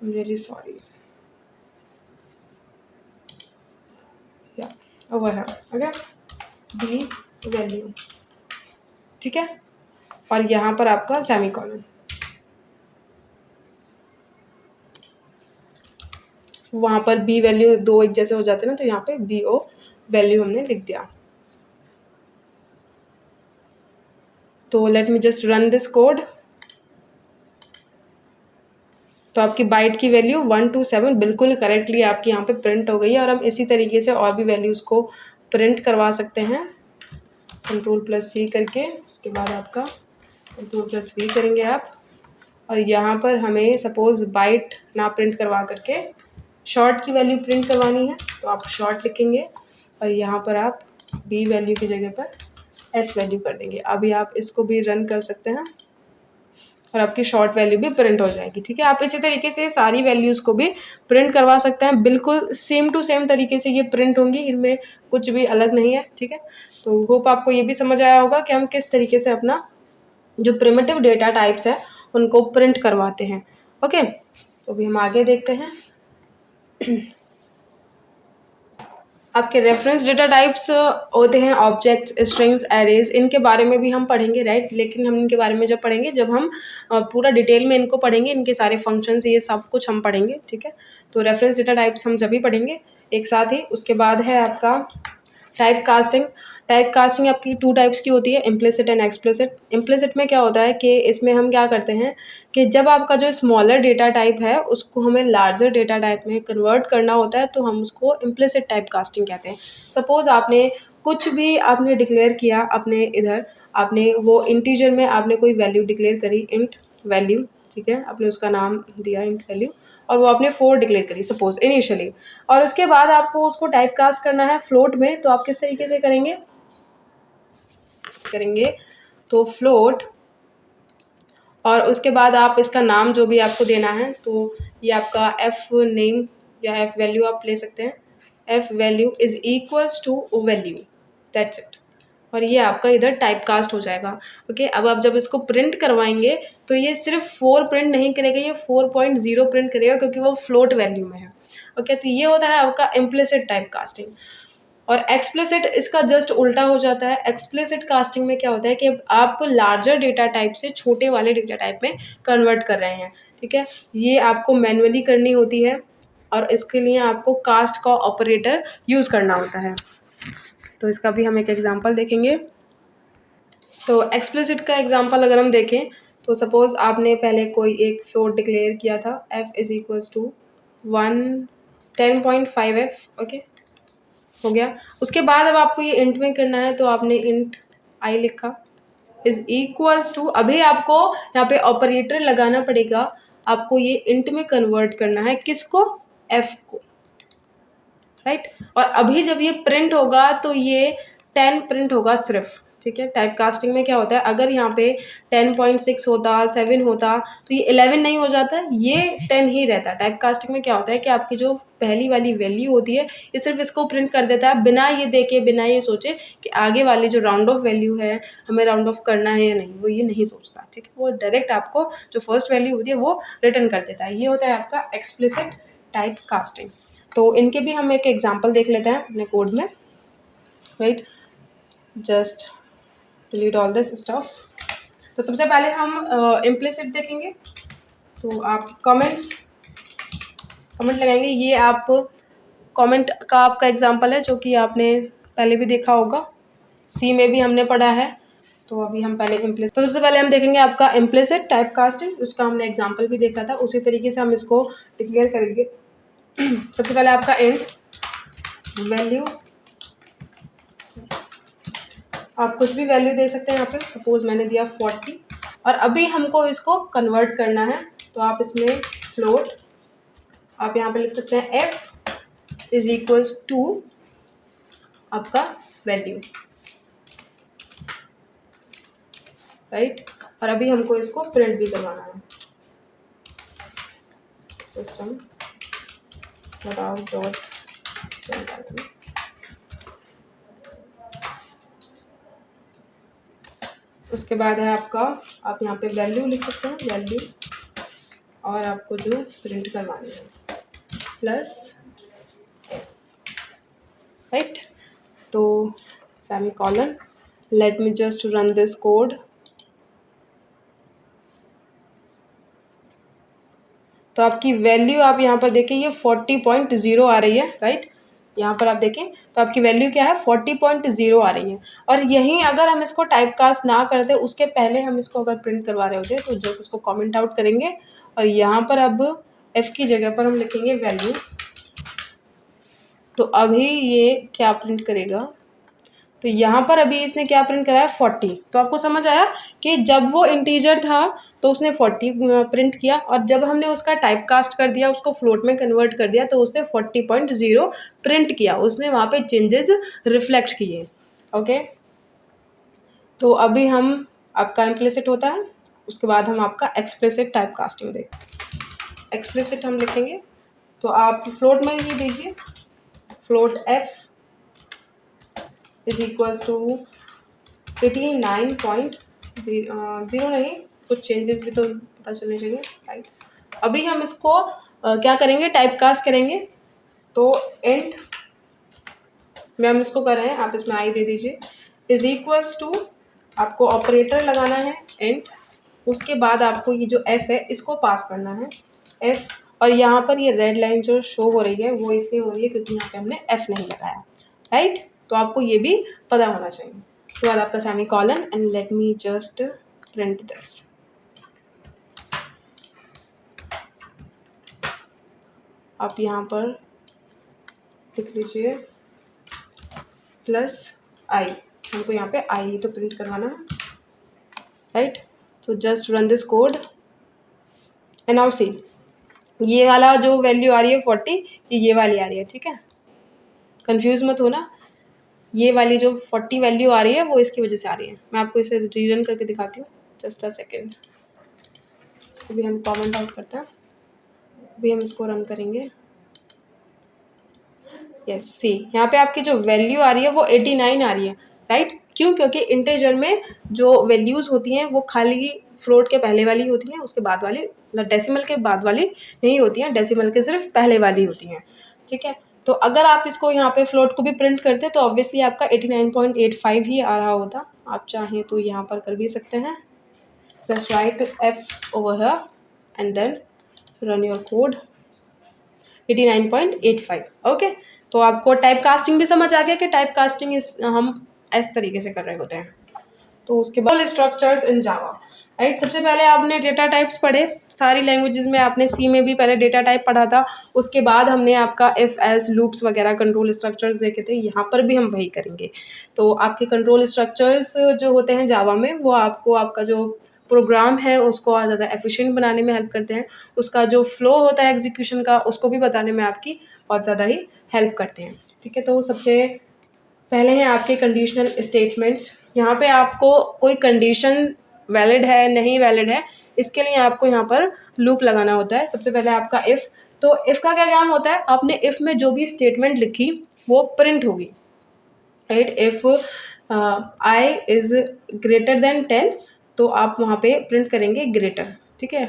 am really sorry, या ओवर है, ओके, बी वैल्यू, ठीक है। और यहाँ पर आपका सेमीकोलन, वहाँ पर बी वैल्यू दो एक जैसे हो जाते हैं ना, तो यहाँ पे बी ओ वैल्यू हमने लिख दिया। तो let me just run this code. तो आपकी बाइट की वैल्यू 127 बिल्कुल करेक्टली आपकी यहाँ पे प्रिंट हो गई है। और हम इसी तरीके से और भी वैल्यूज़ को प्रिंट करवा सकते हैं, Ctrl+C करके, उसके बाद आपका Ctrl+V करेंगे आप, और यहाँ पर हमें सपोज़ बाइट ना प्रिंट करवा करके शॉर्ट की वैल्यू प्रिंट करवानी है, तो आप शॉर्ट लिखेंगे और यहाँ पर आप बी वैल्यू की जगह पर एस वैल्यू कर देंगे। अभी आप इसको भी रन कर सकते हैं और आपकी शॉर्ट वैल्यू भी प्रिंट हो जाएगी, ठीक है। आप इसी तरीके से सारी वैल्यूज़ को भी प्रिंट करवा सकते हैं, बिल्कुल सेम टू सेम तरीके से ये प्रिंट होंगी, इनमें कुछ भी अलग नहीं है, ठीक है। तो होप आपको ये भी समझ आया होगा कि हम किस तरीके से अपना जो प्रिमिटिव डेटा टाइप्स है उनको प्रिंट करवाते हैं, ओके। तो अभी हम आगे देखते हैं। आपके रेफरेंस डेटा टाइप्स होते हैं ऑब्जेक्ट्स, स्ट्रिंग्स, एरेज, इनके बारे में भी हम पढ़ेंगे, राइट। लेकिन हम इनके बारे में जब पढ़ेंगे, जब हम पूरा डिटेल में इनको पढ़ेंगे, इनके सारे फंक्शंस ये सब कुछ हम पढ़ेंगे, ठीक है। तो रेफरेंस डेटा टाइप्स हम जब भी पढ़ेंगे एक साथ ही। उसके बाद है आपका टाइप कास्टिंग। टाइप कास्टिंग आपकी टू टाइप्स की होती है, इम्प्लिसिट एंड एक्सप्लिसिट। इम्प्लिसिट में क्या होता है कि इसमें हम क्या करते हैं कि जब आपका जो स्मॉलर डेटा टाइप है उसको हमें लार्जर डेटा टाइप में कन्वर्ट करना होता है, तो हम उसको इम्प्लिसिट टाइप कास्टिंग कहते हैं। सपोज़ आपने कुछ भी आपने डिक्लेयर किया अपने इधर, आपने वो इंटीजर में आपने कोई वैल्यू डिक्लेयर करी, इंट वैल्यू, ठीक है, आपने उसका नाम दिया इंट वैल्यू, और वो आपने 4 डिक्लेयर करी सपोज इनिशियली, और उसके बाद आपको उसको टाइप कास्ट करना है फ्लोट में। तो आप किस तरीके से करेंगे तो फ्लोट, और उसके बाद आप इसका नाम जो भी आपको देना है, तो ये आपका एफ नेम या एफ वैल्यू आप ले सकते हैं। F value is equals to value, that's it. और ये आपका इधर टाइप कास्ट हो जाएगा, ओके। अब आप जब इसको प्रिंट करवाएंगे तो ये सिर्फ 4 प्रिंट नहीं करेगा, ये 4.0 प्रिंट करेगा, क्योंकि वो फ्लोट वैल्यू में है, ओके। तो ये होता है आपका इम्प्लिसिट टाइप कास्टिंग। और एक्सप्लिसिट इसका जस्ट उल्टा हो जाता है। एक्सप्लिसिट कास्टिंग में क्या होता है कि आप लार्जर डेटा टाइप से छोटे वाले डेटा टाइप में कन्वर्ट कर रहे हैं, ठीक है। ये आपको मैनुअली करनी होती है, और इसके लिए आपको कास्ट का ऑपरेटर यूज़ करना होता है। तो इसका भी हम एक एग्जांपल देखेंगे। तो एक्सप्लिसिट का एग्जांपल अगर हम देखें, तो सपोज़ आपने पहले कोई एक फ्लोट डिक्लेयर किया था, f is equals to 10.5f, okay, हो गया। उसके बाद अब आपको ये इंट में करना है, तो आपने इंट आई लिखा इज़ इक्वल्स टू, अभी आपको यहाँ पे ऑपरेटर लगाना पड़ेगा, आपको ये इंट में कन्वर्ट करना है, किसको, f को, राइट। और अभी जब ये प्रिंट होगा तो ये 10 प्रिंट होगा सिर्फ, ठीक है। टाइप कास्टिंग में क्या होता है, अगर यहाँ पे 10.6 होता, 7 होता, तो ये 11 नहीं हो जाता, ये 10 ही रहता। टाइप कास्टिंग में क्या होता है कि आपकी जो पहली वाली वैल्यू होती है ये सिर्फ इसको प्रिंट कर देता है, बिना ये देखे, बिना ये सोचे कि आगे वाली जो राउंड ऑफ वैल्यू है हमें राउंड ऑफ करना है या नहीं, वो ये नहीं सोचता, ठीक है। वो डायरेक्ट आपको जो फर्स्ट वैल्यू होती है वो रिटर्न कर देता है। ये होता है आपका एक्सप्लिसिट टाइप कास्टिंग। तो इनके भी हम एक एग्जांपल देख लेते हैं अपने कोड में, right. Just delete all this stuff. तो सबसे पहले हम इम्प्लिसिट देखेंगे। तो आप कमेंट लगाएंगे, ये आप कमेंट का आपका एग्जांपल है जो कि आपने पहले भी देखा होगा, सी में भी हमने पढ़ा है। तो अभी हम पहले इम्प्लिसिट, तो सबसे पहले हम देखेंगे आपका इम्प्लिसिट टाइप कास्टिंग, उसका हमने एग्जाम्पल भी देखा था, उसी तरीके से हम इसको डिक्लेयर करेंगे। सबसे पहले आपका इंट वैल्यू आप कुछ भी वैल्यू दे सकते हैं यहाँ पे, सपोज मैंने दिया 40 और अभी हमको इसको कन्वर्ट करना है, तो आप इसमें फ्लोट आप यहाँ पे लिख सकते हैं f इज इक्वल्स टू आपका वैल्यू, राइट। और अभी हमको इसको प्रिंट भी करवाना है, सिस्टम डॉट उसके बाद है आपका, आप यहाँ पे वैल्यू लिख सकते हैं, वैल्यू, और आपको जो प्रिंट करवानी है प्लस, राइट। तो semi colon, late me just run this code. तो आपकी वैल्यू आप यहाँ पर देखें ये 40.0 आ रही है, राइट। यहाँ पर आप देखें तो आपकी वैल्यू क्या है 40.0 आ रही है। और यहीं अगर हम इसको टाइप कास्ट ना करते, उसके पहले हम इसको अगर प्रिंट करवा रहे होते तो जस्ट इसको कमेंट आउट करेंगे और यहाँ पर अब f की जगह पर हम लिखेंगे वैल्यू। तो अभी ये क्या प्रिंट करेगा, तो यहाँ पर अभी इसने क्या प्रिंट करा है 40। तो आपको समझ आया कि जब वो इंटीजर था तो उसने 40 प्रिंट किया, और जब हमने उसका टाइप कास्ट कर दिया, उसको फ्लोट में कन्वर्ट कर दिया, तो उसने 40.0 प्रिंट किया, उसने वहाँ पे चेंजेस रिफ्लेक्ट किए। ओके, तो अभी हम आपका इम्प्लिसिट होता है, उसके बाद हम आपका एक्सप्लिसिट टाइप कास्टिंग देखें। एक्सप्लिसिट हम लिखेंगे तो आप फ्लोट में ही दीजिए, float f is equals to 89.0 नहीं, कुछ चेंजेस भी तो पता चलने चाहिए, राइट। अभी हम इसको क्या करेंगे, टाइप कास्ट करेंगे। तो इंट में हम इसको कर रहे हैं, आप इसमें आई दे दीजिए, इज इक्वल्स टू, आपको ऑपरेटर लगाना है इंट, उसके बाद आपको ये जो f है इसको पास करना है f, और यहाँ पर ये रेड लाइन जो शो हो रही है वो इसलिए हो रही है क्योंकि यहाँ पे हमने f नहीं लगाया, राइट। तो आपको ये भी पता होना चाहिए। उसके बाद आपका semi colon, and let me just print this. आप यहाँ पर लिख लीजिए प्लस आई, हमको यहाँ पे आई तो प्रिंट करवाना है, राइट। तो just run this code and now see, ये वाला जो वैल्यू आ रही है 40, ये वाली आ रही है, ठीक है, कंफ्यूज मत होना। ये वाली जो 40 वैल्यू आ रही है वो इसकी वजह से आ रही है। मैं आपको इसे रीरन करके दिखाती हूँ, जस्ट अ सेकेंड। इसको भी हम कमेंट आउट करते हैं, अभी हम इसको रन करेंगे। यस, सी यहाँ पे आपकी जो वैल्यू आ रही है वो 89 आ रही है, राइट। क्यों? क्योंकि इंटीजर में जो वैल्यूज़ होती हैं वो खाली फ्लोट के पहले वाली होती हैं, उसके बाद वाली, डेसिमल के बाद वाली नहीं होती हैं, डेसिमल के सिर्फ पहले वाली होती हैं, ठीक है। तो अगर आप इसको यहाँ पे फ्लोट को भी प्रिंट करते तो ऑब्वियसली आपका 89.85 ही आ रहा होता। आप चाहें तो यहाँ पर कर भी सकते हैं, just write f over here and then run your code 89.85। Okay, तो आपको टाइप कास्टिंग भी समझ आ गया कि टाइप कास्टिंग इस हम इस तरीके से कर रहे होते हैं। तो उसके बाद स्ट्रक्चर्स इन जावा, राइट। सबसे पहले आपने डेटा टाइप्स पढ़े, सारी लैंग्वेजेस में आपने सी में भी पहले डेटा टाइप पढ़ा था, उसके बाद हमने आपका इफ़ एल्स लूप्स वगैरह कंट्रोल स्ट्रक्चर्स देखे थे, यहाँ पर भी हम वही करेंगे। तो आपके कंट्रोल स्ट्रक्चर्स जो होते हैं जावा में, वो आपको आपका जो प्रोग्राम है उसको और ज़्यादा एफिशिएंट बनाने में हेल्प करते हैं, उसका जो फ्लो होता है एग्जीक्यूशन का उसको भी बताने में आपकी बहुत ज़्यादा ही हेल्प करते हैं, ठीक है। तो सबसे पहले हैं आपके कंडीशनल स्टेटमेंट्स। यहाँ पे आपको कोई कंडीशन वैलिड है नहीं वैलिड है, इसके लिए आपको यहाँ पर लूप लगाना होता है। सबसे पहले आपका इफ़, तो इफ़ का क्या काम होता है, आपने इफ़ में जो भी स्टेटमेंट लिखी वो प्रिंट होगी, right. If I is greater than 10, तो आप वहाँ पे प्रिंट करेंगे ग्रेटर, ठीक है।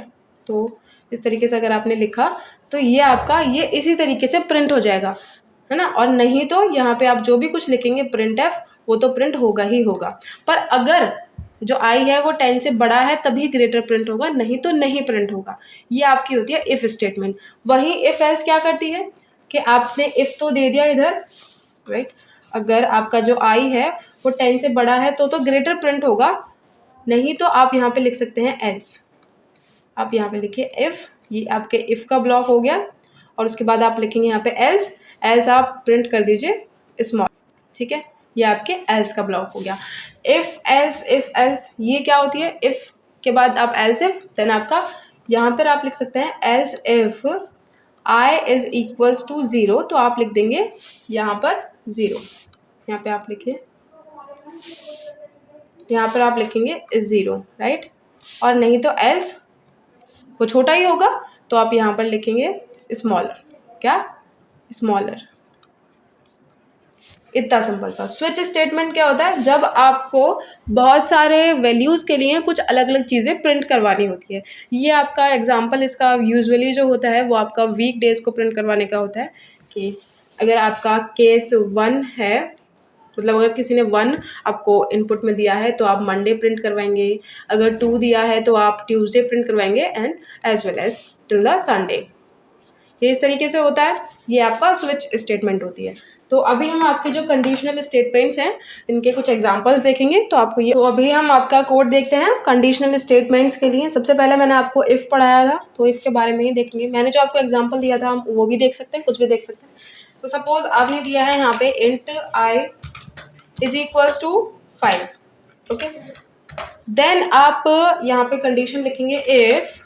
तो इस तरीके से अगर आपने लिखा तो ये आपका ये इसी तरीके से प्रिंट हो जाएगा, है ना। और नहीं तो यहाँ पे आप जो भी कुछ लिखेंगे प्रिंट एफ, वो तो प्रिंट होगा ही होगा। पर अगर जो आई है वो 10 से बड़ा है तभी ग्रेटर प्रिंट होगा, नहीं तो नहीं प्रिंट होगा। ये आपकी होती है इफ़ स्टेटमेंट। वहीं इफ़ एल्स क्या करती है कि आपने इफ़ तो दे दिया इधर, राइट। अगर आपका जो आई है वो 10 से बड़ा है तो ग्रेटर प्रिंट होगा, नहीं तो आप यहाँ पे लिख सकते हैं एल्स। आप यहाँ पे लिखिए इफ़, ये आपके इफ़ का ब्लॉक हो गया, और उसके बाद आप लिखेंगे यहाँ पे एल्स। एल्स आप प्रिंट कर दीजिए स्मॉल, ठीक है। ये आपके एल्स का ब्लॉक हो गया। इफ़ एल्स ये क्या होती है, इफ़ के बाद आप एल्स इफ, देन आपका यहाँ पर आप लिख सकते हैं else if I is equals to 0, तो आप लिख देंगे यहाँ पर 0, यहाँ पे आप लिखिए, यहाँ पर आप लिखेंगे 0, राइट। और नहीं तो एल्स वो छोटा ही होगा, तो आप यहाँ पर लिखेंगे स्मॉलर, क्या, स्मॉलर। इतना सिंपल सा। स्विच स्टेटमेंट क्या होता है, जब आपको बहुत सारे वैल्यूज़ के लिए कुछ अलग अलग चीज़ें प्रिंट करवानी होती है। ये आपका एग्जांपल इसका यूजुअली जो होता है वो आपका वीक डेज को प्रिंट करवाने का होता है कि अगर आपका केस 1 है, मतलब अगर किसी ने 1 आपको इनपुट में दिया है तो आप मंडे प्रिंट करवाएंगे, अगर 2 दिया है तो आप ट्यूसडे प्रिंट करवाएंगे, and as well as till the Sunday. ये इस तरीके से होता है, ये आपका स्विच स्टेटमेंट होती है। तो अभी हम आपके जो कंडीशनल स्टेटमेंट्स हैं इनके कुछ एग्जांपल्स देखेंगे, तो आपको ये, तो अभी हम आपका कोड देखते हैं कंडीशनल स्टेटमेंट्स के लिए। सबसे पहले मैंने आपको इफ़ पढ़ाया था, तो इफ़ के बारे में ही देखेंगे। मैंने जो आपको एग्जाम्पल दिया था हम वो भी देख सकते हैं, कुछ भी देख सकते हैं। तो सपोज आपने दिया है यहाँ पे int I is equals to 5, okay. Then आप यहाँ पे कंडीशन लिखेंगे if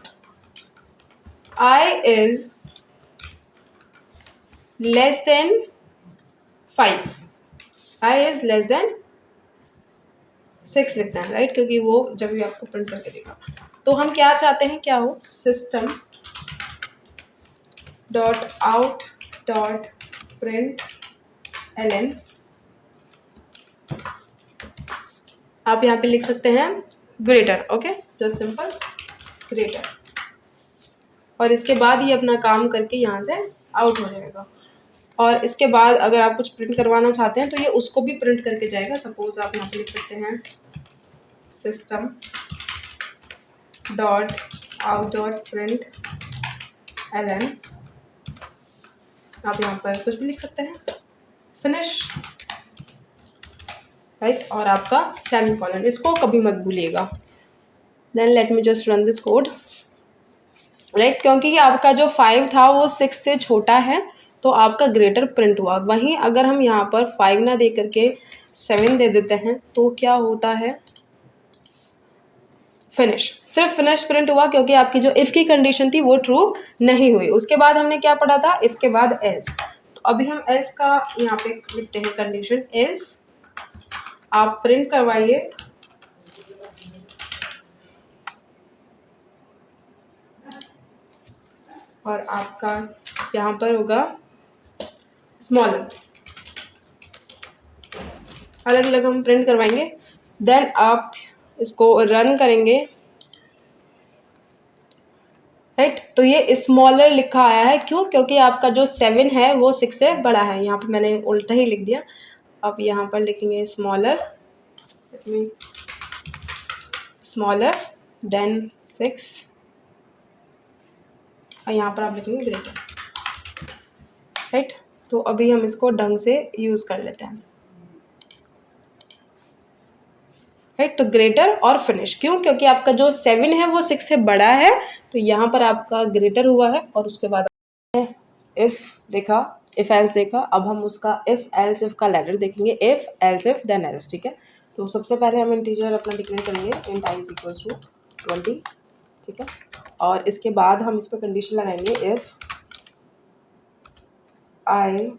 I is less than 5, I is less than 6 लिखना है, राइट, क्योंकि वो जब भी आपको प्रिंट करके देगा। तो हम क्या चाहते हैं, क्या हो, system dot out dot print L N, आप यहाँ पे लिख सकते हैं greater, okay, just simple greater. और इसके बाद ये अपना काम करके यहाँ से आउट हो जाएगा। और इसके बाद अगर आप कुछ प्रिंट करवाना चाहते हैं तो ये उसको भी प्रिंट करके जाएगा। सपोज आप यहाँ पे लिख सकते हैं system dot out dot print L N, आप यहाँ पर कुछ भी लिख सकते हैं, फिनिश, राइट, और आपका सेमीकोलन, इसको कभी मत भूलिएगा। Then let me just run this code, right, क्योंकि आपका जो 5 था वो 6 से छोटा है तो आपका ग्रेटर प्रिंट हुआ। वहीं अगर हम यहाँ पर 5 ना दे करके 7 दे देते हैं तो क्या होता है, फिनिश, सिर्फ फिनिश प्रिंट हुआ, क्योंकि आपकी जो इफ़ की कंडीशन थी वो ट्रू नहीं हुई। उसके बाद हमने क्या पढ़ा था, इफ़ के बाद एल्स। तो अभी हम एल्स का यहाँ पे लिखते हैं कंडीशन, एल्स आप प्रिंट करवाइए और आपका यहाँ पर होगा स्मॉलर, अलग अलग हम प्रिंट करवाएंगे। देन आप इसको रन करेंगे, राइट। तो ये स्मॉलर लिखा आया है, क्यों, क्योंकि आपका जो 7 है वो 6 से बड़ा है। यहाँ पे मैंने उल्टा ही लिख दिया। अब यहाँ पर लिखेंगे स्मॉलर, स्मॉलर देन 6, और यहाँ पर आप लिखेंगे ग्रेटर, राइट। तो अभी हम इसको ढंग से यूज़ कर लेते हैं, राइट। तो ग्रेटर और फिनिश, क्यों, क्योंकि आपका जो 7 है वो 6 से बड़ा है, तो यहाँ पर आपका ग्रेटर हुआ है। और उसके बाद इफ़ देखा, इफ़ एल्स देखा, अब हम उसका इफ़ एल्स इफ का लेटर देखेंगे, if else if then else, ठीक है। तो सबसे पहले हम इंटीजर अपना डिक्लेयर करेंगे, int I is equals to 20, ठीक है। और इसके बाद हम इस पर कंडीशन लगाएंगे, इफ़ आई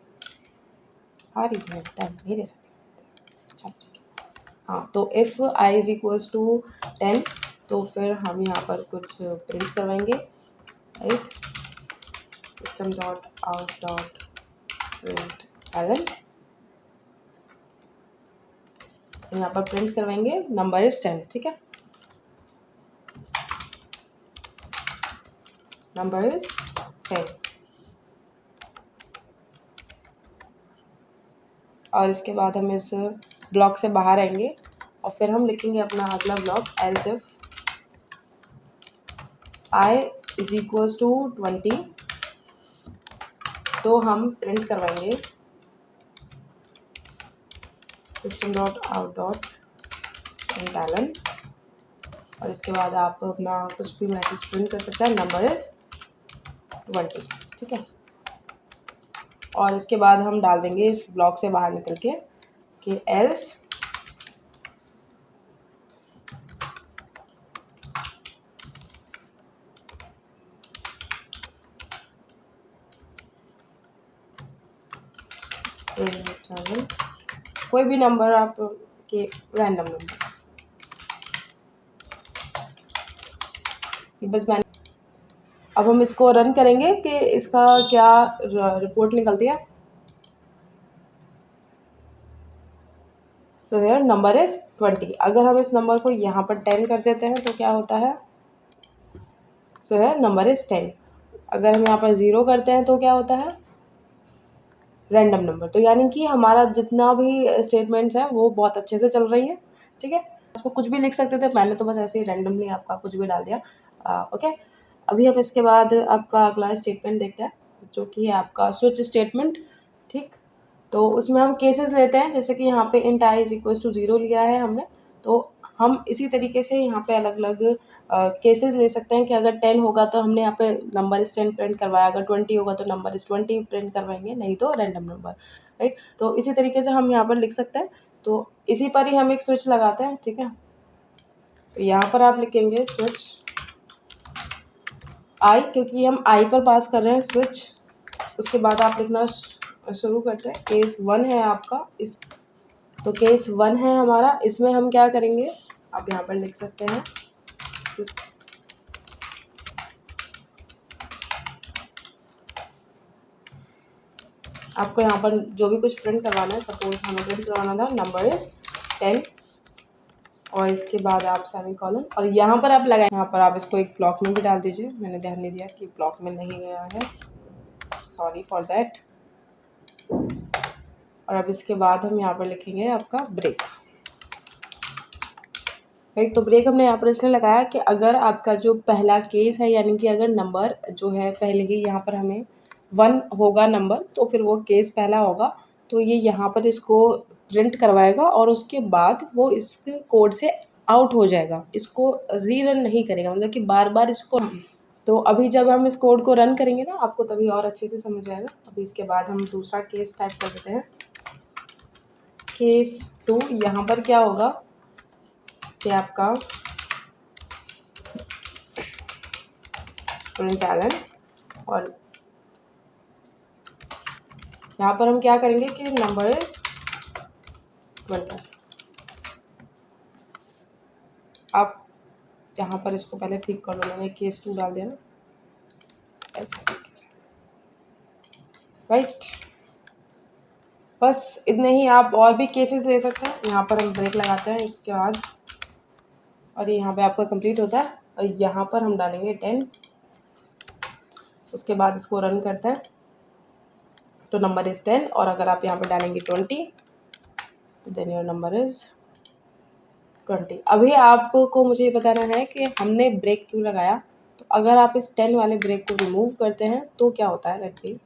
आ रही है मेरे साथ, हाँ, तो if I is equals to 10, तो फिर हम यहाँ पर कुछ प्रिंट करवाएंगे, right, system dot out dot print L N, यहाँ पर प्रिंट करवाएंगे नंबर इज 10, ठीक है, नंबर इज 10। और इसके बाद हम इस ब्लॉक से बाहर आएंगे और फिर हम लिखेंगे अपना अगला block, else if I is equals to 20, तो हम प्रिंट करवाएंगे system dot out dot print L N, और इसके बाद आप अपना कुछ भी मैसेज प्रिंट कर सकते हैं, नंबर इज 20, ठीक है। और इसके बाद हम डाल देंगे इस ब्लॉक से बाहर निकल के कि एल्स कोई भी नंबर आप के रैंडम नंबर, बस मैंने अब हम इसको रन करेंगे कि इसका क्या रिपोर्ट निकलती है। So here number is 20। अगर हम इस नंबर को यहाँ पर 10 कर देते हैं तो क्या होता है, सो हेयर नंबर इज 10। अगर हम यहाँ पर 0 करते हैं तो क्या होता है, रैंडम नंबर। तो यानी कि हमारा जितना भी स्टेटमेंट्स हैं वो बहुत अच्छे से चल रही हैं, ठीक है। इसमें कुछ भी लिख सकते थे, मैंने तो बस ऐसे ही रैंडमली आपका कुछ भी डाल दिया। ओके, अभी हम इसके बाद आपका अगला स्टेटमेंट देखते हैं जो कि है आपका स्विच स्टेटमेंट, ठीक। तो उसमें हम केसेस लेते हैं, जैसे कि यहाँ पे int I is equal to 0 लिया है हमने, तो हम इसी तरीके से यहाँ पे अलग अलग केसेस ले सकते हैं कि अगर 10 होगा तो हमने यहाँ पे नंबर इस 10 प्रिंट करवाया, अगर 20 होगा तो नंबर इस 20 प्रिंट करवाएंगे, नहीं तो रैंडम नंबर, राइट। तो इसी तरीके से हम यहाँ पर लिख सकते हैं, तो इसी पर ही हम एक स्विच लगाते हैं, ठीक है। तो यहाँ पर आप लिखेंगे स्विच आई, क्योंकि हम आई पर पास कर रहे हैं स्विच। उसके बाद आप लिखना शुरू करते हैं। केस 1 है आपका, इस तो केस 1 है हमारा, इसमें हम क्या करेंगे, आप यहाँ पर लिख सकते हैं आपको यहाँ पर जो भी कुछ प्रिंट करवाना है, सपोज हमें प्रिंट करवाना था नंबर इज 10 और इसके बाद आप सेमीकोलन और यहाँ पर आप लगाए, यहाँ पर आप इसको एक ब्लॉक में भी डाल दीजिए। मैंने ध्यान नहीं दिया कि ब्लॉक में नहीं गया है, सॉरी फॉर दैट। और अब इसके बाद हम यहाँ पर लिखेंगे आपका ब्रेक, राइट। तो ब्रेक हमने यहाँ पर इसलिए लगाया कि अगर आपका जो पहला केस है, यानी कि अगर नंबर जो है पहले ही यहाँ पर हमें 1 होगा नंबर, तो फिर वो केस पहला होगा, तो ये यहाँ पर इसको प्रिंट करवाएगा और उसके बाद वो इस कोड से आउट हो जाएगा, इसको रीरन नहीं करेगा, मतलब कि बार बार इसको। तो अभी जब हम इस कोड को रन करेंगे ना, आपको तभी और अच्छे से समझ आएगा। अभी इसके बाद हम दूसरा केस टाइप कर देते हैं, केस 2। यहाँ पर क्या होगा कि आपका प्रिंटलन, और यहाँ पर हम क्या करेंगे कि नंबर इज 20। आप यहाँ पर इसको पहले ठीक कर लो, मैंने केस 2 डाल दिया ना, ऐसे तरीके से, राइट। बस इतने ही, आप और भी केसेस ले सकते हैं। यहाँ पर हम ब्रेक लगाते हैं इसके बाद, और यहाँ पे आपका कंप्लीट होता है, और यहाँ पर हम डालेंगे 10। उसके बाद इसको रन करते हैं तो नंबर इज़ 10, और अगर आप यहाँ पे डालेंगे 20 तो देन योर नंबर इज़ 20। अभी आपको मुझे बताना है कि हमने ब्रेक क्यों लगाया। तो अगर आप इस 10 वाले ब्रेक को रिमूव करते हैं तो क्या होता है, let's see.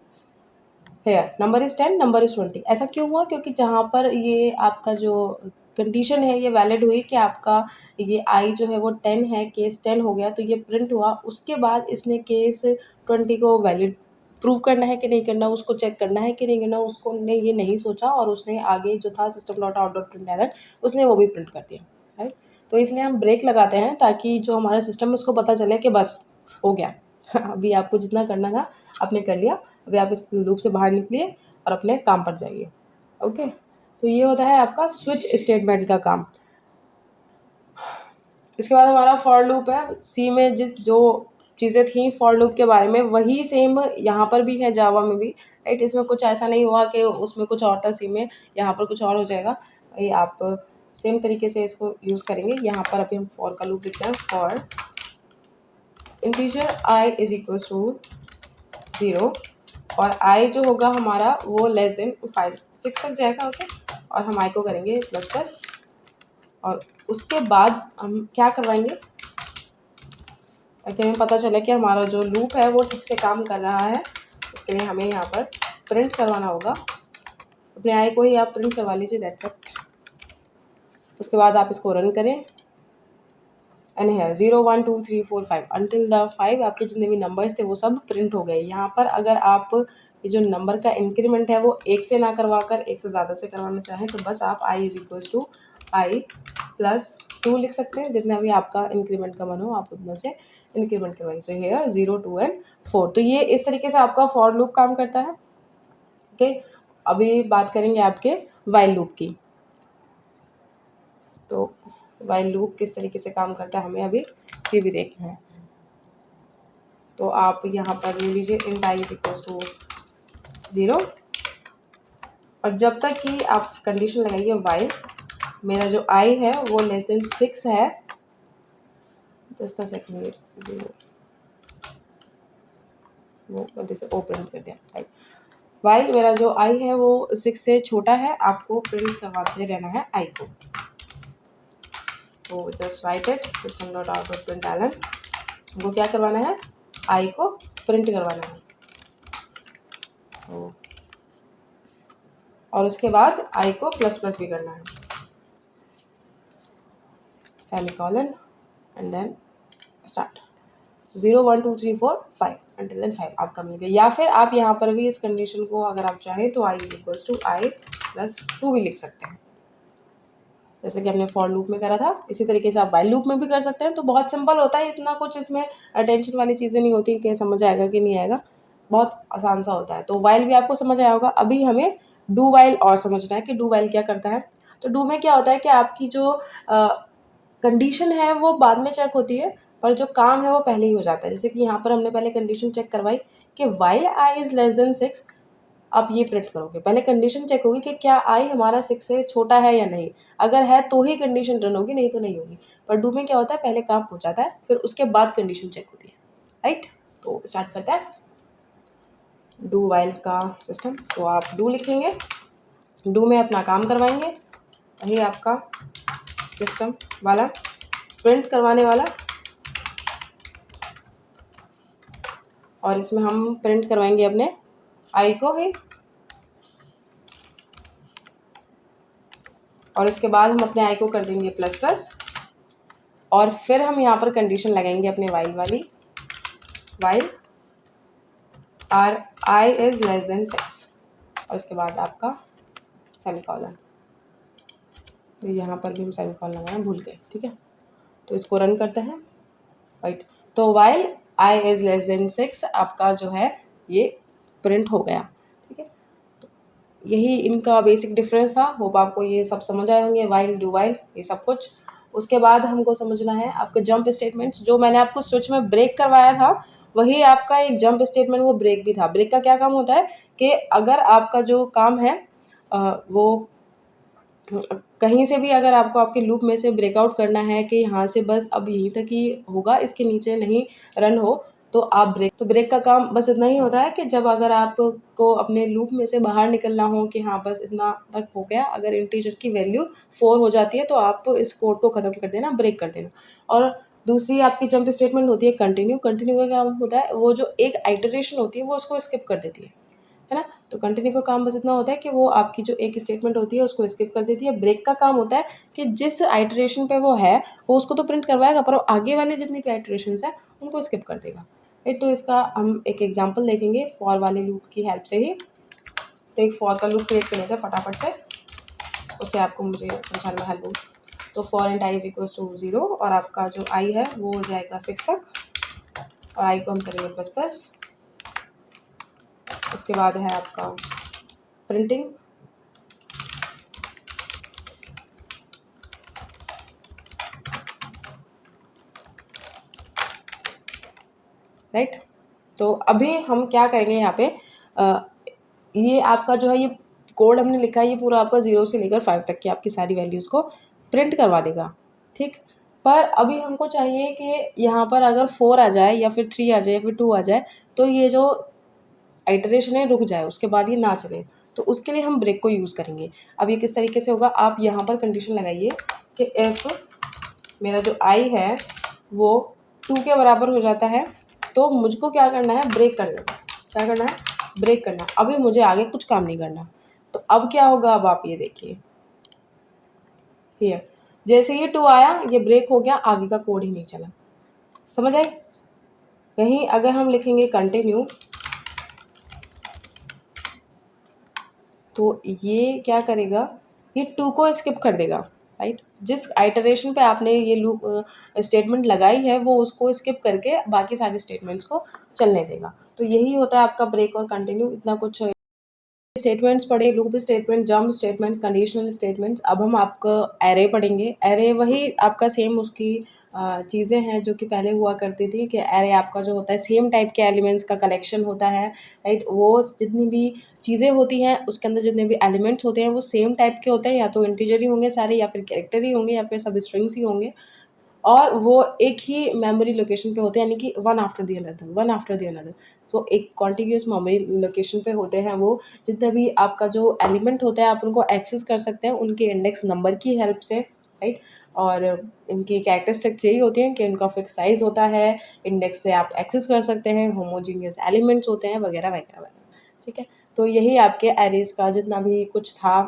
Here number is 10, number is 20। ऐसा क्यों हुआ, क्योंकि जहाँ पर ये आपका जो कंडीशन है ये वैलिड हुई कि आपका ये आई जो है वो 10 है, केस 10 हो गया, तो ये प्रिंट हुआ। उसके बाद इसने केस 20 को वैलिड प्रूव करना है कि नहीं करना, उसको चेक करना है कि नहीं करना, उसको ने ये नहीं सोचा, और उसने आगे जो था system dot out dot print उसने वो भी प्रिंट कर दिया, राइट। तो इसलिए हम ब्रेक लगाते हैं ताकि जो हमारा सिस्टम है उसको पता चले कि बस हो गया अभी आपको जितना करना था आपने कर लिया, अभी आप इस लूप से बाहर निकलिए और अपने काम पर जाइए। ओके, तो ये होता है आपका स्विच स्टेटमेंट का काम। इसके बाद हमारा फॉर लूप है। सी में जिस जो चीज़ें थी फॉर लूप के बारे में वही सेम यहाँ पर भी है, जावा में भी, राइट। इसमें कुछ ऐसा नहीं हुआ कि उसमें कुछ और था सी में, यहाँ पर कुछ और हो जाएगा। ये आप सेम तरीके से इसको यूज़ करेंगे। यहाँ पर अभी हम फॉर का लूप लिखते हैं, for integer I is equal to 0 और आई जो होगा हमारा वो लेस देन 6 तक जाएगा, ओके। और हम आई को करेंगे ++, और उसके बाद हम क्या करवाएंगे ताकि हमें पता चले कि हमारा जो लूप है वो ठीक से काम कर रहा है। उसके लिए हमें यहाँ पर प्रिंट करवाना होगा, अपने आई को ही आप प्रिंट करवा लीजिए, दैट्स इट। उसके बाद आप इसको रन करें, एंड हेयर 0 1 2 3 4 5 अंटिल द 5 आपके जितने भी नंबर्स थे वो सब प्रिंट हो गए। यहाँ पर अगर आप ये जो नंबर का इंक्रीमेंट है वो 1 से ना करवा कर 1 से ज़्यादा से करवाना चाहें तो बस आप i is equals to I plus 2 लिख सकते हैं। जितना भी आपका इंक्रीमेंट का मन हो आप उतना से इंक्रीमेंट करवाइए। So here 0 2 and 4। तो ये इस तरीके से आपका फॉर लूप काम करता है। ओके, अभी बात करेंगे आपके वाइल लूप की। तो वाइल लूप किस तरीके से काम करता है हमें अभी ये भी देखना है। तो आप यहाँ पर ले लीजिए int I is equals to 0 और जब तक कि आप कंडीशन लगाइए वाइल मेरा जो आई है वो लेस देन 6 है। जस्ट अ सेकेंड, 0 वो गलती से ओ प्रिंट कर दिया। राइट, वाइल मेरा जो आई है वो 6 से छोटा है, आपको प्रिंट करवाते रहना है आई को। तो just write it system dot out dot print L N, हमको क्या करवाना है, आई को प्रिंट करवाना है। तो और उसके बाद आई को प्लस प्लस भी करना है, semicolon and then start. 0 1 2 3 4 5 until then 5 आपका मिल गया। या फिर आप यहाँ पर भी इस कंडीशन को अगर आप चाहें तो I is equals to I plus 2 भी लिख सकते हैं, जैसे कि हमने फॉर लूप में करा था। इसी तरीके से आप वाइल लूप में भी कर सकते हैं। तो बहुत सिंपल होता है, इतना कुछ इसमें अटेंशन वाली चीज़ें नहीं होती कि समझ आएगा कि नहीं आएगा, बहुत आसान सा होता है। तो वाइल भी आपको समझ आया होगा। अभी हमें डू वाइल और समझना है कि डू वाइल क्या करता है। तो डू में क्या होता है कि आपकी जो कंडीशन है वो बाद में चेक होती है, पर जो काम है वो पहले ही हो जाता है। जैसे कि यहाँ पर हमने पहले कंडीशन चेक करवाई कि while I is less than 6, आप ये प्रिंट करोगे। पहले कंडीशन चेक होगी कि क्या आई हमारा 6 से छोटा है या नहीं, अगर है तो ही कंडीशन रन होगी, नहीं तो नहीं होगी। पर डू में क्या होता है, पहले काम हो जाता है फिर उसके बाद कंडीशन चेक होती है। राइट, तो स्टार्ट करते हैं डू वाइल का सिस्टम। तो आप डू लिखेंगे, डू में अपना काम करवाएंगे, वही आपका सिस्टम वाला प्रिंट करवाने वाला, और इसमें हम प्रिंट करवाएंगे अपने आई को ही, और इसके बाद हम अपने आई को कर देंगे प्लस प्लस, और फिर हम यहाँ पर कंडीशन लगाएंगे अपने वाइल वाली, while are I is less than 6, और इसके बाद आपका सेमीकोलन। तो यहाँ पर भी हम सेमीकोलन लगाना भूल गए, ठीक है। तो इसको रन करते हैं। राइट, तो while I is less than 6 आपका जो है ये प्रिंट हो गया, ठीक है। तो यही इनका बेसिक डिफरेंस था। होप आपको ये सब समझ आए होंगे, वाइल डू वाइल ये सब कुछ। उसके बाद हमको समझना है आपके जंप स्टेटमेंट्स। जो मैंने आपको स्विच में ब्रेक करवाया था वही आपका एक जंप स्टेटमेंट वो ब्रेक भी था। ब्रेक का क्या काम होता है कि अगर आपका जो काम है वो कहीं से भी अगर आपको आपके लूप में से ब्रेकआउट करना है कि यहाँ से बस अब यहीं तक ही होगा, इसके नीचे नहीं रन हो, तो आप ब्रेक का काम बस इतना ही होता है कि जब अगर आपको अपने लूप में से बाहर निकलना हो कि हाँ बस इतना तक हो गया, अगर इंटीजर की वैल्यू 4 हो जाती है तो आप इस कोड को ख़त्म कर देना, ब्रेक कर देना। और दूसरी आपकी जंप स्टेटमेंट होती है कंटिन्यू। कंटिन्यू का काम होता है वो जो एक आइटरेशन होती है वो उसको स्किप कर देती है ना। तो कंटिन्यू का काम बस इतना होता है कि वो आपकी जो एक स्टेटमेंट होती है उसको स्किप कर देती है। ब्रेक का काम होता है कि जिस आइटरेशन पे वो है वो उसको तो प्रिंट करवाएगा, पर आगे वाले जितनी भी आइटरेशंस है उनको स्किप कर देगा। राइट, तो इसका हम एक एग्जांपल देखेंगे फॉर वाले लूप की हेल्प से ही। तो एक फॉर का लूप क्रिएट कर लेते हैं फटाफट से, उससे आपको मुझे समझाने में हेल्प होगी। तो for int I is equals to 0 और आपका जो आई है वो हो जाएगा 6 तक, और आई को हम करेंगे प्लस प्लस। उसके बाद है आपका प्रिंटिंग। राइट, तो अभी हम क्या करेंगे यहाँ पे, ये आपका जो है ये कोड हमने लिखा है ये पूरा आपका 0 से लेकर 5 तक की आपकी सारी वैल्यूज़ को प्रिंट करवा देगा, ठीक। पर अभी हमको चाहिए कि यहाँ पर अगर 4 आ जाए या फिर 3 आ जाए या फिर 2 आ जाए तो ये जो आइटरेशन है रुक जाए, उसके बाद ये ना चले। तो उसके लिए हम ब्रेक को यूज़ करेंगे। अब ये किस तरीके से होगा, आप यहाँ पर कंडीशन लगाइए कि इफ़ मेरा जो आई है वो 2 के बराबर हो जाता है तो मुझको क्या करना है, ब्रेक कर देना। क्या करना है, ब्रेक करना। अभी मुझे आगे कुछ काम नहीं करना। तो अब क्या होगा, अब आप ये देखिए हियर, जैसे ये 2 आया ये ब्रेक हो गया, आगे का कोड ही नहीं चला। समझ आए? वहीं अगर हम लिखेंगे कंटिन्यू, तो ये क्या करेगा, ये 2 को स्किप कर देगा, राइट। जिस आइटरेशन पे आपने ये लूप स्टेटमेंट लगाई है वो उसको स्किप करके बाकी सारे स्टेटमेंट्स को चलने देगा। तो यही होता है आपका ब्रेक और कंटिन्यू। इतना कुछ स्टेटमेंट्स पढ़े, loop statement, jump statements, conditional statements. अब हम आपका एरे पढ़ेंगे। एरे वही आपका सेम उसकी चीज़ें हैं जो कि पहले हुआ करती थी, कि एरे आपका जो होता है सेम टाइप के एलिमेंट्स का कलेक्शन होता है, राइट। वो जितनी भी चीज़ें होती हैं उसके अंदर जितने भी एलिमेंट्स होते हैं वो सेम टाइप के होते हैं, या तो इंटीजर ही होंगे सारे, या फिर कैरेक्टर ही होंगे, या फिर सब स्ट्रिंग्स ही होंगे, और वो एक ही मेमोरी लोकेशन पे होते हैं, यानी कि one after the another, one after the another. तो एक कॉन्टिग्यूस मेमोरी लोकेशन पे होते हैं वो। जितना भी आपका जो एलिमेंट होता है आप उनको एक्सेस कर सकते हैं उनके इंडेक्स नंबर की हेल्प से, राइट। और इनकी कैरेक्टरिस्टिक्स यही होती हैं कि इनका फिक्स साइज़ होता है, इंडेक्स से आप एक्सेस कर सकते हैं, होमोजीनियस एलिमेंट्स होते हैं, वगैरह वगैरह वगैरह, ठीक है। तो यही आपके एरेज़ का जितना भी कुछ था,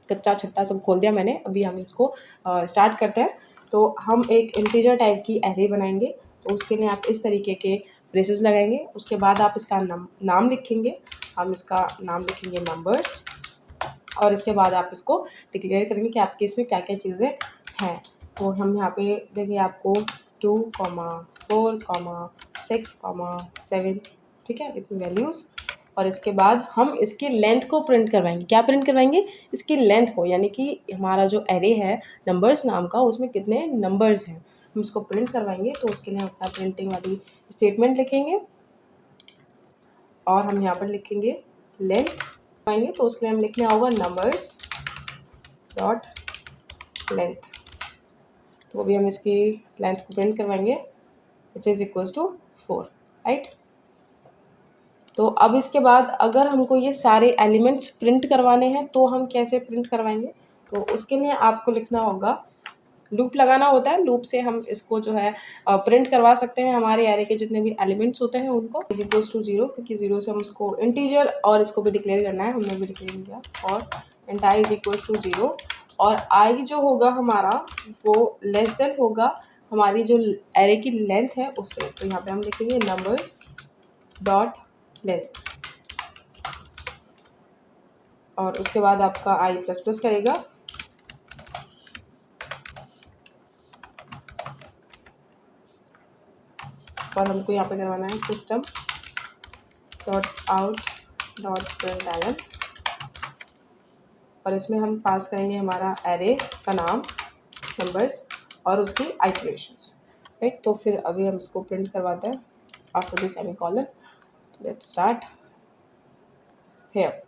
कच्चा छट्टा सब खोल दिया मैंने। अभी हम इसको स्टार्ट करते हैं। तो हम एक इंटीजर टाइप की एरे बनाएंगे। तो उसके लिए आप इस तरीके के ब्रेसेस लगाएंगे। उसके बाद आप इसका नाम लिखेंगे। हम इसका नाम लिखेंगे नंबर्स, और इसके बाद आप इसको डिक्लेयर करेंगे कि आपके इसमें क्या क्या चीज़ें हैं। तो हम यहाँ पे देखिए आपको 2, 4, 6, 7, ठीक है, इतनी वैल्यूज़। और इसके बाद हम इसकी लेंथ को प्रिंट करवाएंगे। क्या प्रिंट करवाएंगे? इसकी लेंथ को, यानी कि हमारा जो एरे है नंबर्स नाम का उसमें कितने नंबर्स हैं हम इसको प्रिंट करवाएंगे। तो उसके लिए हम अपना प्रिंटिंग वाली स्टेटमेंट लिखेंगे, और हम यहाँ पर लिखेंगे लेंथ पाएंगे। तो उसके लिए हम लिखना होगा नंबर्स डॉट लेंथ। तो अभी हम इसकी लेंथ को प्रिंट करवाएंगे, which is equals to 4, right. तो अब इसके बाद अगर हमको ये सारे एलिमेंट्स प्रिंट करवाने हैं तो हम कैसे प्रिंट करवाएंगे? तो उसके लिए आपको लिखना होगा, लूप लगाना होता है। लूप से हम इसको जो है प्रिंट करवा सकते हैं हमारे एरे के जितने भी एलिमेंट्स होते हैं उनको, इज इक्वल्स टू 0, क्योंकि 0 से हम इसको इंटीजर और इसको भी डिक्लेयर करना है, हमने भी डिक्लेयर किया। और int I is equals to 0, और आई जो होगा हमारा वो लेस देन होगा हमारी जो एरे की लेंथ है उससे। तो यहाँ पे हम लिखेंगे नंबर्स डॉट लेंथ, और उसके बाद आपका आई प्लस प्लस करेगा, और हमको यहाँ पे करवाना है system dot out dot println, और इसमें हम पास करेंगे हमारा एरे का नाम नंबर्स और उसकी आइटरेशंस, राइट। तो फिर अभी हम इसको प्रिंट करवाते हैं after this semicolon. Let's start here.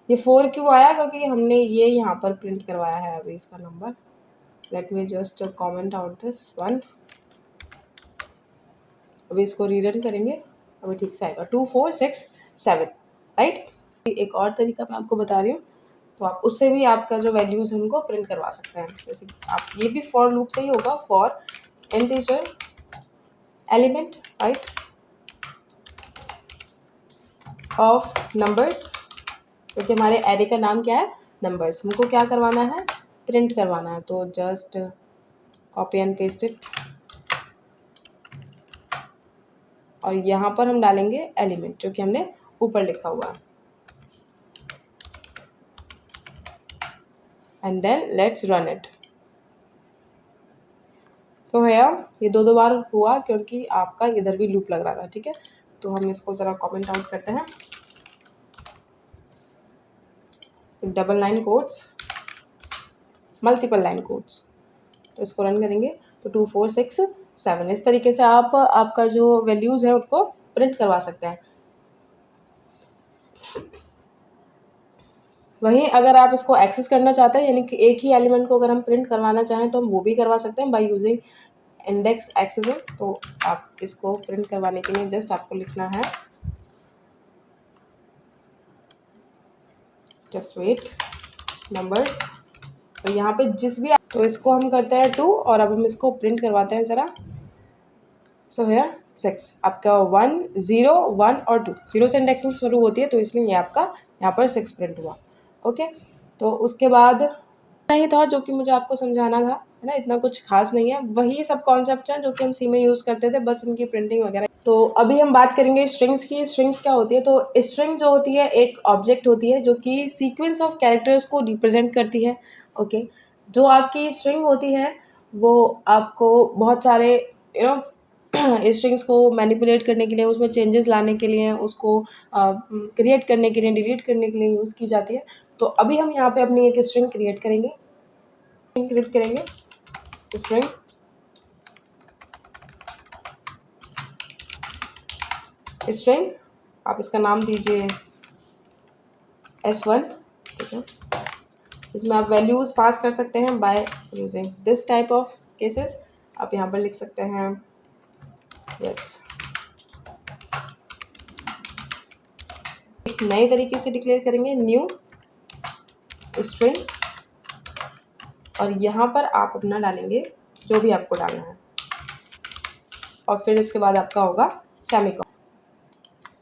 ये 4 क्यों आया? क्योंकि हमने ये यहाँ पर प्रिंट करवाया है अभी इसका number. Late me just comment out this one. अभी इसको रीरन करेंगे, अभी ठीक से आएगा 2, 4, 6, 7, राइट। एक और तरीका मैं आपको बता रही हूँ, तो आप उससे भी आपका जो वैल्यूज़ है उनको प्रिंट करवा सकते हैं। जैसे आप ये भी फॉर लूप से ही होगा, for integer element, right, of numbers, क्योंकि हमारे एरे का नाम क्या है? नंबर्स। हमको क्या करवाना है? प्रिंट करवाना है। तो just copy and paste it, और यहाँ पर हम डालेंगे एलिमेंट जो कि हमने ऊपर लिखा हुआ है, and then let's run it. तो भैया ये 2 बार हुआ क्योंकि आपका इधर भी लूप लग रहा था, ठीक है। तो हम इसको ज़रा कमेंट आउट करते हैं, double line codes, multiple line codes. तो इसको रन करेंगे तो 2, 4, 6, 7 इस तरीके से आप आपका जो वैल्यूज़ है उनको प्रिंट करवा सकते हैं। वहीं अगर आप इसको एक्सेस करना चाहते हैं, यानी कि एक ही एलिमेंट को अगर हम प्रिंट करवाना चाहें तो हम वो भी करवा सकते हैं बाय यूजिंग इंडेक्स एक्सेसिंग। तो आप इसको प्रिंट करवाने के लिए जस्ट आपको लिखना है, जस्ट वेट नंबर्स, तो यहाँ पे जिस भी, तो इसको हम करते हैं 2, और अब हम इसको प्रिंट करवाते हैं ज़रा। सो है 6, आपका 1, 0, 1 और 2, 0 से इंडेक्सिंग शुरू होती है, तो इसलिए ये आपका यहाँ पर 6 प्रिंट हुआ। ओके, तो उसके बाद नहीं था जो कि मुझे आपको समझाना था, है ना, इतना कुछ खास नहीं है, वही सब कॉन्सेप्ट हैं जो कि हम सी में यूज़ करते थे, बस इनकी प्रिंटिंग वगैरह। तो अभी हम बात करेंगे स्ट्रिंग्स की। स्ट्रिंग्स क्या होती है? तो स्ट्रिंग जो होती है एक ऑब्जेक्ट होती है जो कि सीक्वेंस ऑफ कैरेक्टर्स को रिप्रेजेंट करती है। ओके, जो आपकी स्ट्रिंग होती है वो आपको बहुत सारे यू नो स्ट्रिंग्स को मैनिपुलेट करने के लिए, उसमें चेंजेस लाने के लिए, उसको क्रिएट करने के लिए, डिलीट करने के लिए यूज़ की जाती है। तो अभी हम यहाँ पे अपनी एक स्ट्रिंग क्रिएट करेंगे। स्ट्रिंग स्ट्रिंग आप इसका नाम दीजिए S1, ठीक है। इसमें आप वैल्यूज़ पास कर सकते हैं by using this type of cases. आप यहाँ पर लिख सकते हैं यस। एक नए तरीके से डिक्लेयर करेंगे न्यू स्ट्रिंग, और यहाँ पर आप अपना डालेंगे जो भी आपको डालना है, और फिर इसके बाद आपका होगा सेमीकोलन।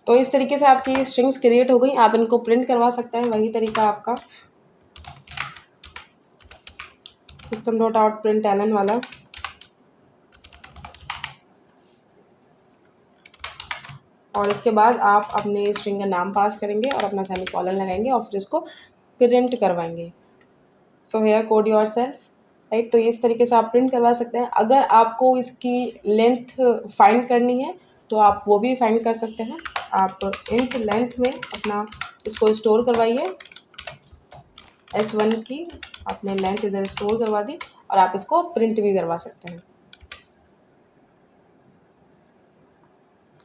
तो इस तरीके से आपकी स्ट्रिंग्स क्रिएट हो गई। आप इनको प्रिंट करवा सकते हैं, वही तरीका आपका system.out.println वाला। और इसके बाद आप अपने स्ट्रिंग का नाम पास करेंगे और अपना सेमीकोलन लगाएंगे और फिर इसको प्रिंट करवाएंगे। So here code yourself, right. तो इस तरीके से आप प्रिंट करवा सकते हैं। अगर आपको इसकी लेंथ फाइंड करनी है तो आप वो भी फाइंड कर सकते हैं। आप इंट लेंथ में अपना इसको स्टोर करवाइए। S1 की आपने लेंथ इधर स्टोर करवा दी और आप इसको प्रिंट भी करवा सकते हैं।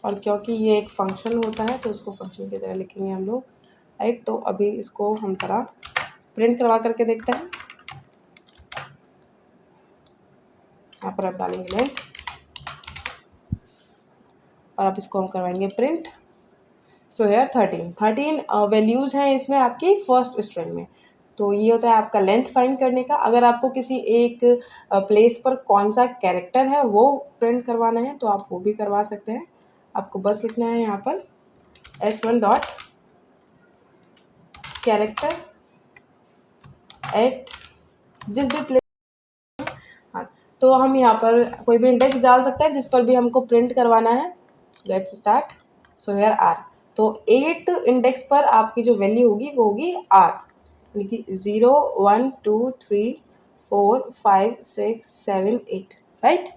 और क्योंकि ये एक फंक्शन होता है तो इसको फंक्शन की तरह लिखेंगे हम लोग, राइट। तो अभी इसको हम ज़रा प्रिंट करवा करके देखते हैं। यहाँ पर आप डालेंगे लेंथ और आप इसको हम करवाएंगे प्रिंट। सो हेयर 13 वैल्यूज़ हैं इसमें आपकी फर्स्ट स्ट्रिंग में। तो ये होता है आपका लेंथ फाइंड करने का। अगर आपको किसी एक प्लेस पर कौन सा कैरेक्टर है वो प्रिंट करवाना है तो आप वो भी करवा सकते हैं। आपको बस लिखना है यहाँ पर S1 डॉट कैरेक्टर एट जिस भी प्लेस। हाँ, तो हम यहाँ पर कोई भी इंडेक्स डाल सकते हैं जिस पर भी हमको प्रिंट करवाना है। Let's start. So here R। तो 8th इंडेक्स पर आपकी जो वैल्यू होगी वो होगी R, यानी कि 0 1 2 3 4 5 6 7 8, राइट।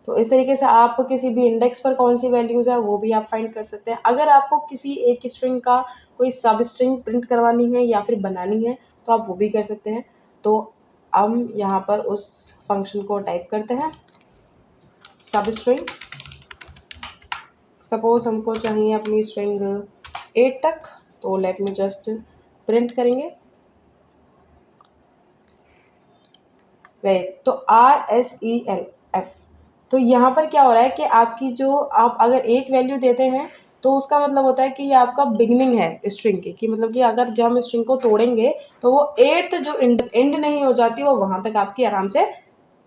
तो इस तरीके से आप किसी भी इंडेक्स पर कौन सी वैल्यूज़ है वो भी आप फाइंड कर सकते हैं। अगर आपको किसी एक स्ट्रिंग का कोई सब स्ट्रिंग प्रिंट करवानी है या फिर बनानी है तो आप वो भी कर सकते हैं। तो हम यहाँ पर उस फंक्शन को टाइप करते हैं सब स्ट्रिंग। सपोज हमको चाहिए अपनी स्ट्रिंग 8 तक, तो लेट मी जस्ट प्रिंट करेंगे, राइट। तो RSELF। तो यहाँ पर क्या हो रहा है कि आपकी जो आप अगर एक वैल्यू देते हैं तो उसका मतलब होता है कि ये आपका बिगनिंग है स्ट्रिंग की, कि मतलब कि अगर जब हम स्ट्रिंग को तोड़ेंगे तो वो 8th जो एंड नहीं हो जाती वो वहाँ तक आपकी आराम से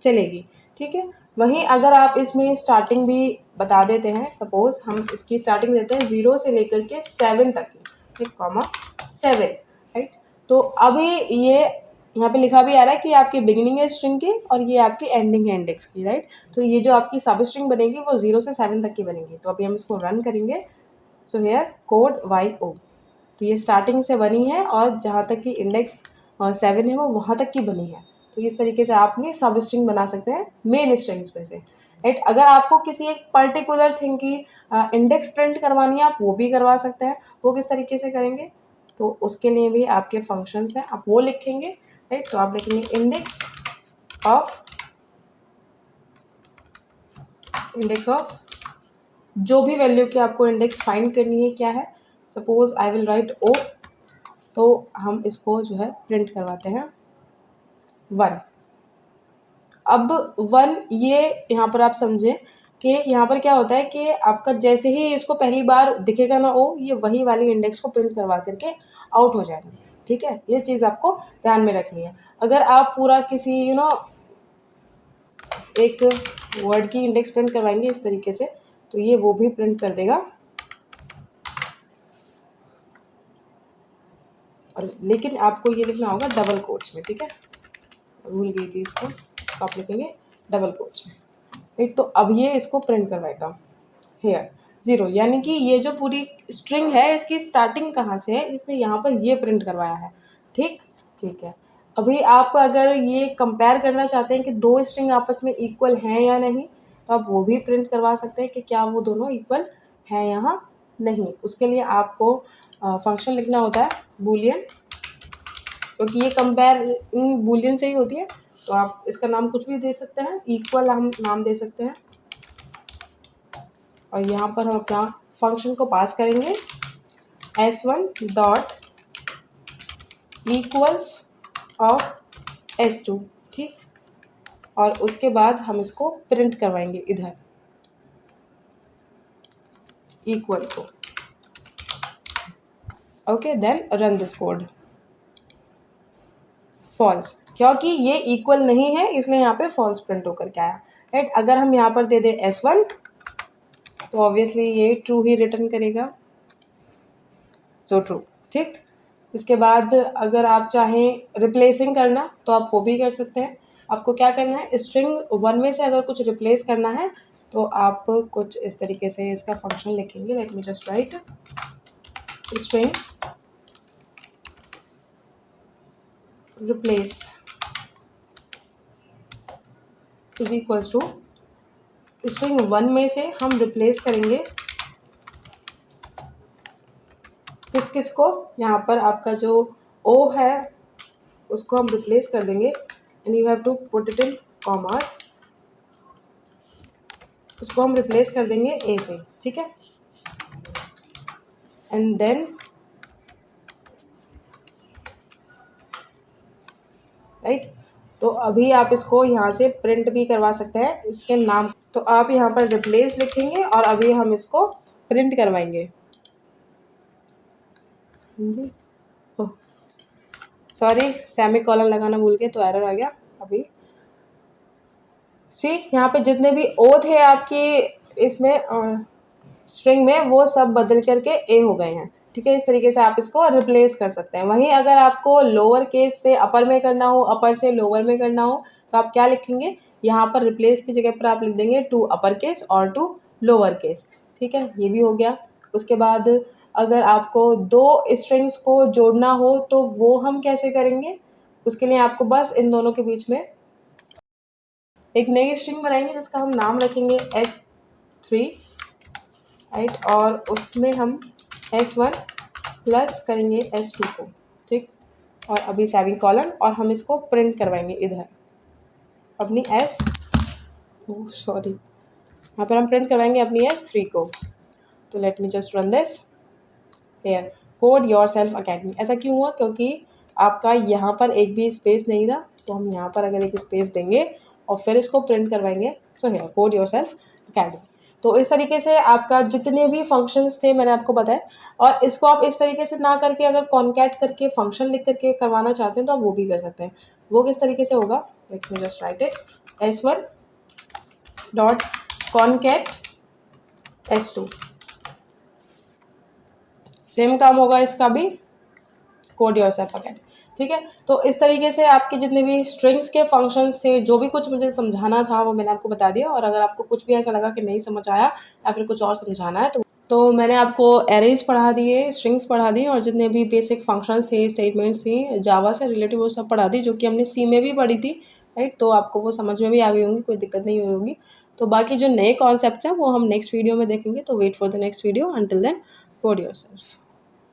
चलेगी, ठीक है। वहीं अगर आप इसमें स्टार्टिंग भी बता देते हैं, सपोज हम इसकी स्टार्टिंग देते हैं 0 से लेकर के 7 तक की, ठीक, कॉमा 7, राइट। तो अभी ये यहाँ पे लिखा भी आ रहा है कि आपकी बिगिनिंग है स्ट्रिंग की और ये आपकी एंडिंग है इंडेक्स की, राइट। तो ये जो आपकी सब स्ट्रिंग बनेगी वो 0 से 7 तक की बनेगी। तो अभी हम इसको रन करेंगे। So here code YO। तो ये स्टार्टिंग से बनी है और जहाँ तक कि इंडेक्स 7 है वो वहाँ तक की बनी है। तो इस तरीके से आप अपनी सब स्ट्रिंग बना सकते हैं मेन स्ट्रिंग्स में से, राइट। अगर आपको किसी एक पर्टिकुलर थिंग की इंडेक्स प्रिंट करवानी है आप वो भी करवा सकते हैं। वो किस तरीके से करेंगे? तो उसके लिए भी आपके फंक्शंस हैं, आप वो लिखेंगे, राइट। तो आप लिखेंगे इंडेक्स ऑफ जो भी वैल्यू की आपको इंडेक्स फाइंड करनी है क्या है। Suppose I will write O। तो हम इसको जो है प्रिंट करवाते हैं 1। अब 1 ये यहाँ पर आप समझें कि यहाँ पर क्या होता है कि आपका जैसे ही इसको पहली बार दिखेगा ना O, ये वही वाली इंडेक्स को प्रिंट करवा करके आउट हो जाएगी, ठीक है। ये चीज़ आपको ध्यान में रखनी है। अगर आप पूरा किसी एक वर्ड की इंडेक्स प्रिंट करवाएंगे इस तरीके से तो ये वो भी प्रिंट कर देगा, और लेकिन आपको ये लिखना होगा डबल कोट्स में, ठीक है। भूल गई थी इसको आप लिखेंगे डबल कोट्स में, राइट। तो अब ये इसको प्रिंट करवाएगा हेयर 0, यानी कि ये जो पूरी स्ट्रिंग है इसकी स्टार्टिंग कहाँ से है, इसने यहाँ पर ये प्रिंट करवाया है। ठीक है। अभी आप अगर ये कंपेयर करना चाहते हैं कि दो स्ट्रिंग आपस में इक्वल हैं या नहीं, तो आप वो भी प्रिंट करवा सकते हैं कि क्या वो दोनों इक्वल हैं यहाँ नहीं। उसके लिए आपको फंक्शन लिखना होता है बूलियन, क्योंकि ये कंपेयर बूलियन से ही होती है। तो आप इसका नाम कुछ भी दे सकते हैं, इक्वल हम नाम दे सकते हैं, और यहाँ पर हम अपना फंक्शन को पास करेंगे s1 dot equals of s2, ठीक। और उसके बाद हम इसको प्रिंट करवाएंगे इधर इक्वल को। Okay, then run this code. False, क्योंकि ये इक्वल नहीं है इसलिए यहाँ पे फॉल्स प्रिंट होकर के आया, राइट। अगर हम यहाँ पर दे दें s1 तो ऑब्वियसली ये ट्रू ही रिटर्न करेगा, सो ट्रू, ठीक। इसके बाद अगर आप चाहें रिप्लेसिंग करना तो आप वो भी कर सकते हैं। आपको क्या करना है, स्ट्रिंग 1 में से अगर कुछ रिप्लेस करना है तो आप कुछ इस तरीके से इसका फंक्शन लिखेंगे। Let me just write string replace is equals to, string 1 में से हम रिप्लेस करेंगे किस को, यहाँ पर आपका जो ओ है उसको हम रिप्लेस कर देंगे, and you have to put it in commas. उसको हम रिप्लेस कर देंगे ए से, ठीक है। एंड देन राइट, तो अभी आप इसको यहाँ से प्रिंट भी करवा सकते हैं इसके नाम। तो आप यहाँ पर रिप्लेस लिखेंगे और अभी हम इसको प्रिंट करवाएंगे जी। ओह सॉरी, सेमीकोलन लगाना भूल गए तो एरर आ गया। अभी सी यहाँ पे जितने भी ओ थे आपकी इसमें स्ट्रिंग में वो सब बदल करके ए हो गए हैं, ठीक है। इस तरीके से आप इसको रिप्लेस कर सकते हैं। वहीं अगर आपको लोअर केस से अपर में करना हो, अपर से लोअर में करना हो, तो आप क्या लिखेंगे, यहाँ पर रिप्लेस की जगह पर आप लिख देंगे टू अपर केस और टू लोअर केस, ठीक है। ये भी हो गया। उसके बाद अगर आपको दो स्ट्रिंग्स को जोड़ना हो तो वो हम कैसे करेंगे, उसके लिए आपको बस इन दोनों के बीच में एक नई स्ट्रिंग बनाएंगे जिसका हम नाम रखेंगे s3, राइट। और उसमें हम s1 प्लस करेंगे s2 को, ठीक। और अभी सेमीकोलन, और हम इसको प्रिंट करवाएंगे इधर अपनी सॉरी यहाँ पर हम प्रिंट करवाएंगे अपनी s3 को। तो let me just run this here code yourself academy. ऐसा क्यों हुआ, क्योंकि आपका यहाँ पर एक भी स्पेस नहीं था, तो हम यहाँ पर अगर एक स्पेस देंगे और फिर इसको प्रिंट करवाएंगे। So here code yourself academy. तो इस तरीके से आपका जितने भी फंक्शंस थे मैंने आपको बताया, और इसको आप इस तरीके से ना करके अगर कॉन्कैट करके फंक्शन लिख करके करवाना चाहते हैं तो आप वो भी कर सकते हैं। वो किस तरीके से होगा, late me just write it s1 dot concat s2। Same काम होगा इसका भी, कोड योरसेल्फ अगेन, ठीक है। तो इस तरीके से आपके जितने भी स्ट्रिंग्स के फंक्शंस थे, जो भी कुछ मुझे समझाना था वो मैंने आपको बता दिया। और अगर आपको कुछ भी ऐसा लगा कि नहीं समझ आया या फिर कुछ और समझाना है तो मैंने आपको एरेज पढ़ा दिए, स्ट्रिंग्स पढ़ा दी, और जितने भी बेसिक फंक्शंस थे, स्टेटमेंट्स थी जावा से रिलेटिव, वो सब पढ़ा दी, जो कि हमने सी में भी पढ़ी थी, राइट। तो आपको वो समझ में भी आ गई होंगी, कोई दिक्कत नहीं हुई होगी। तो बाकी जो नए कॉन्सेप्ट्स हैं वो हम नेक्स्ट वीडियो में देखेंगे। तो wait for the next video, until then code yourself.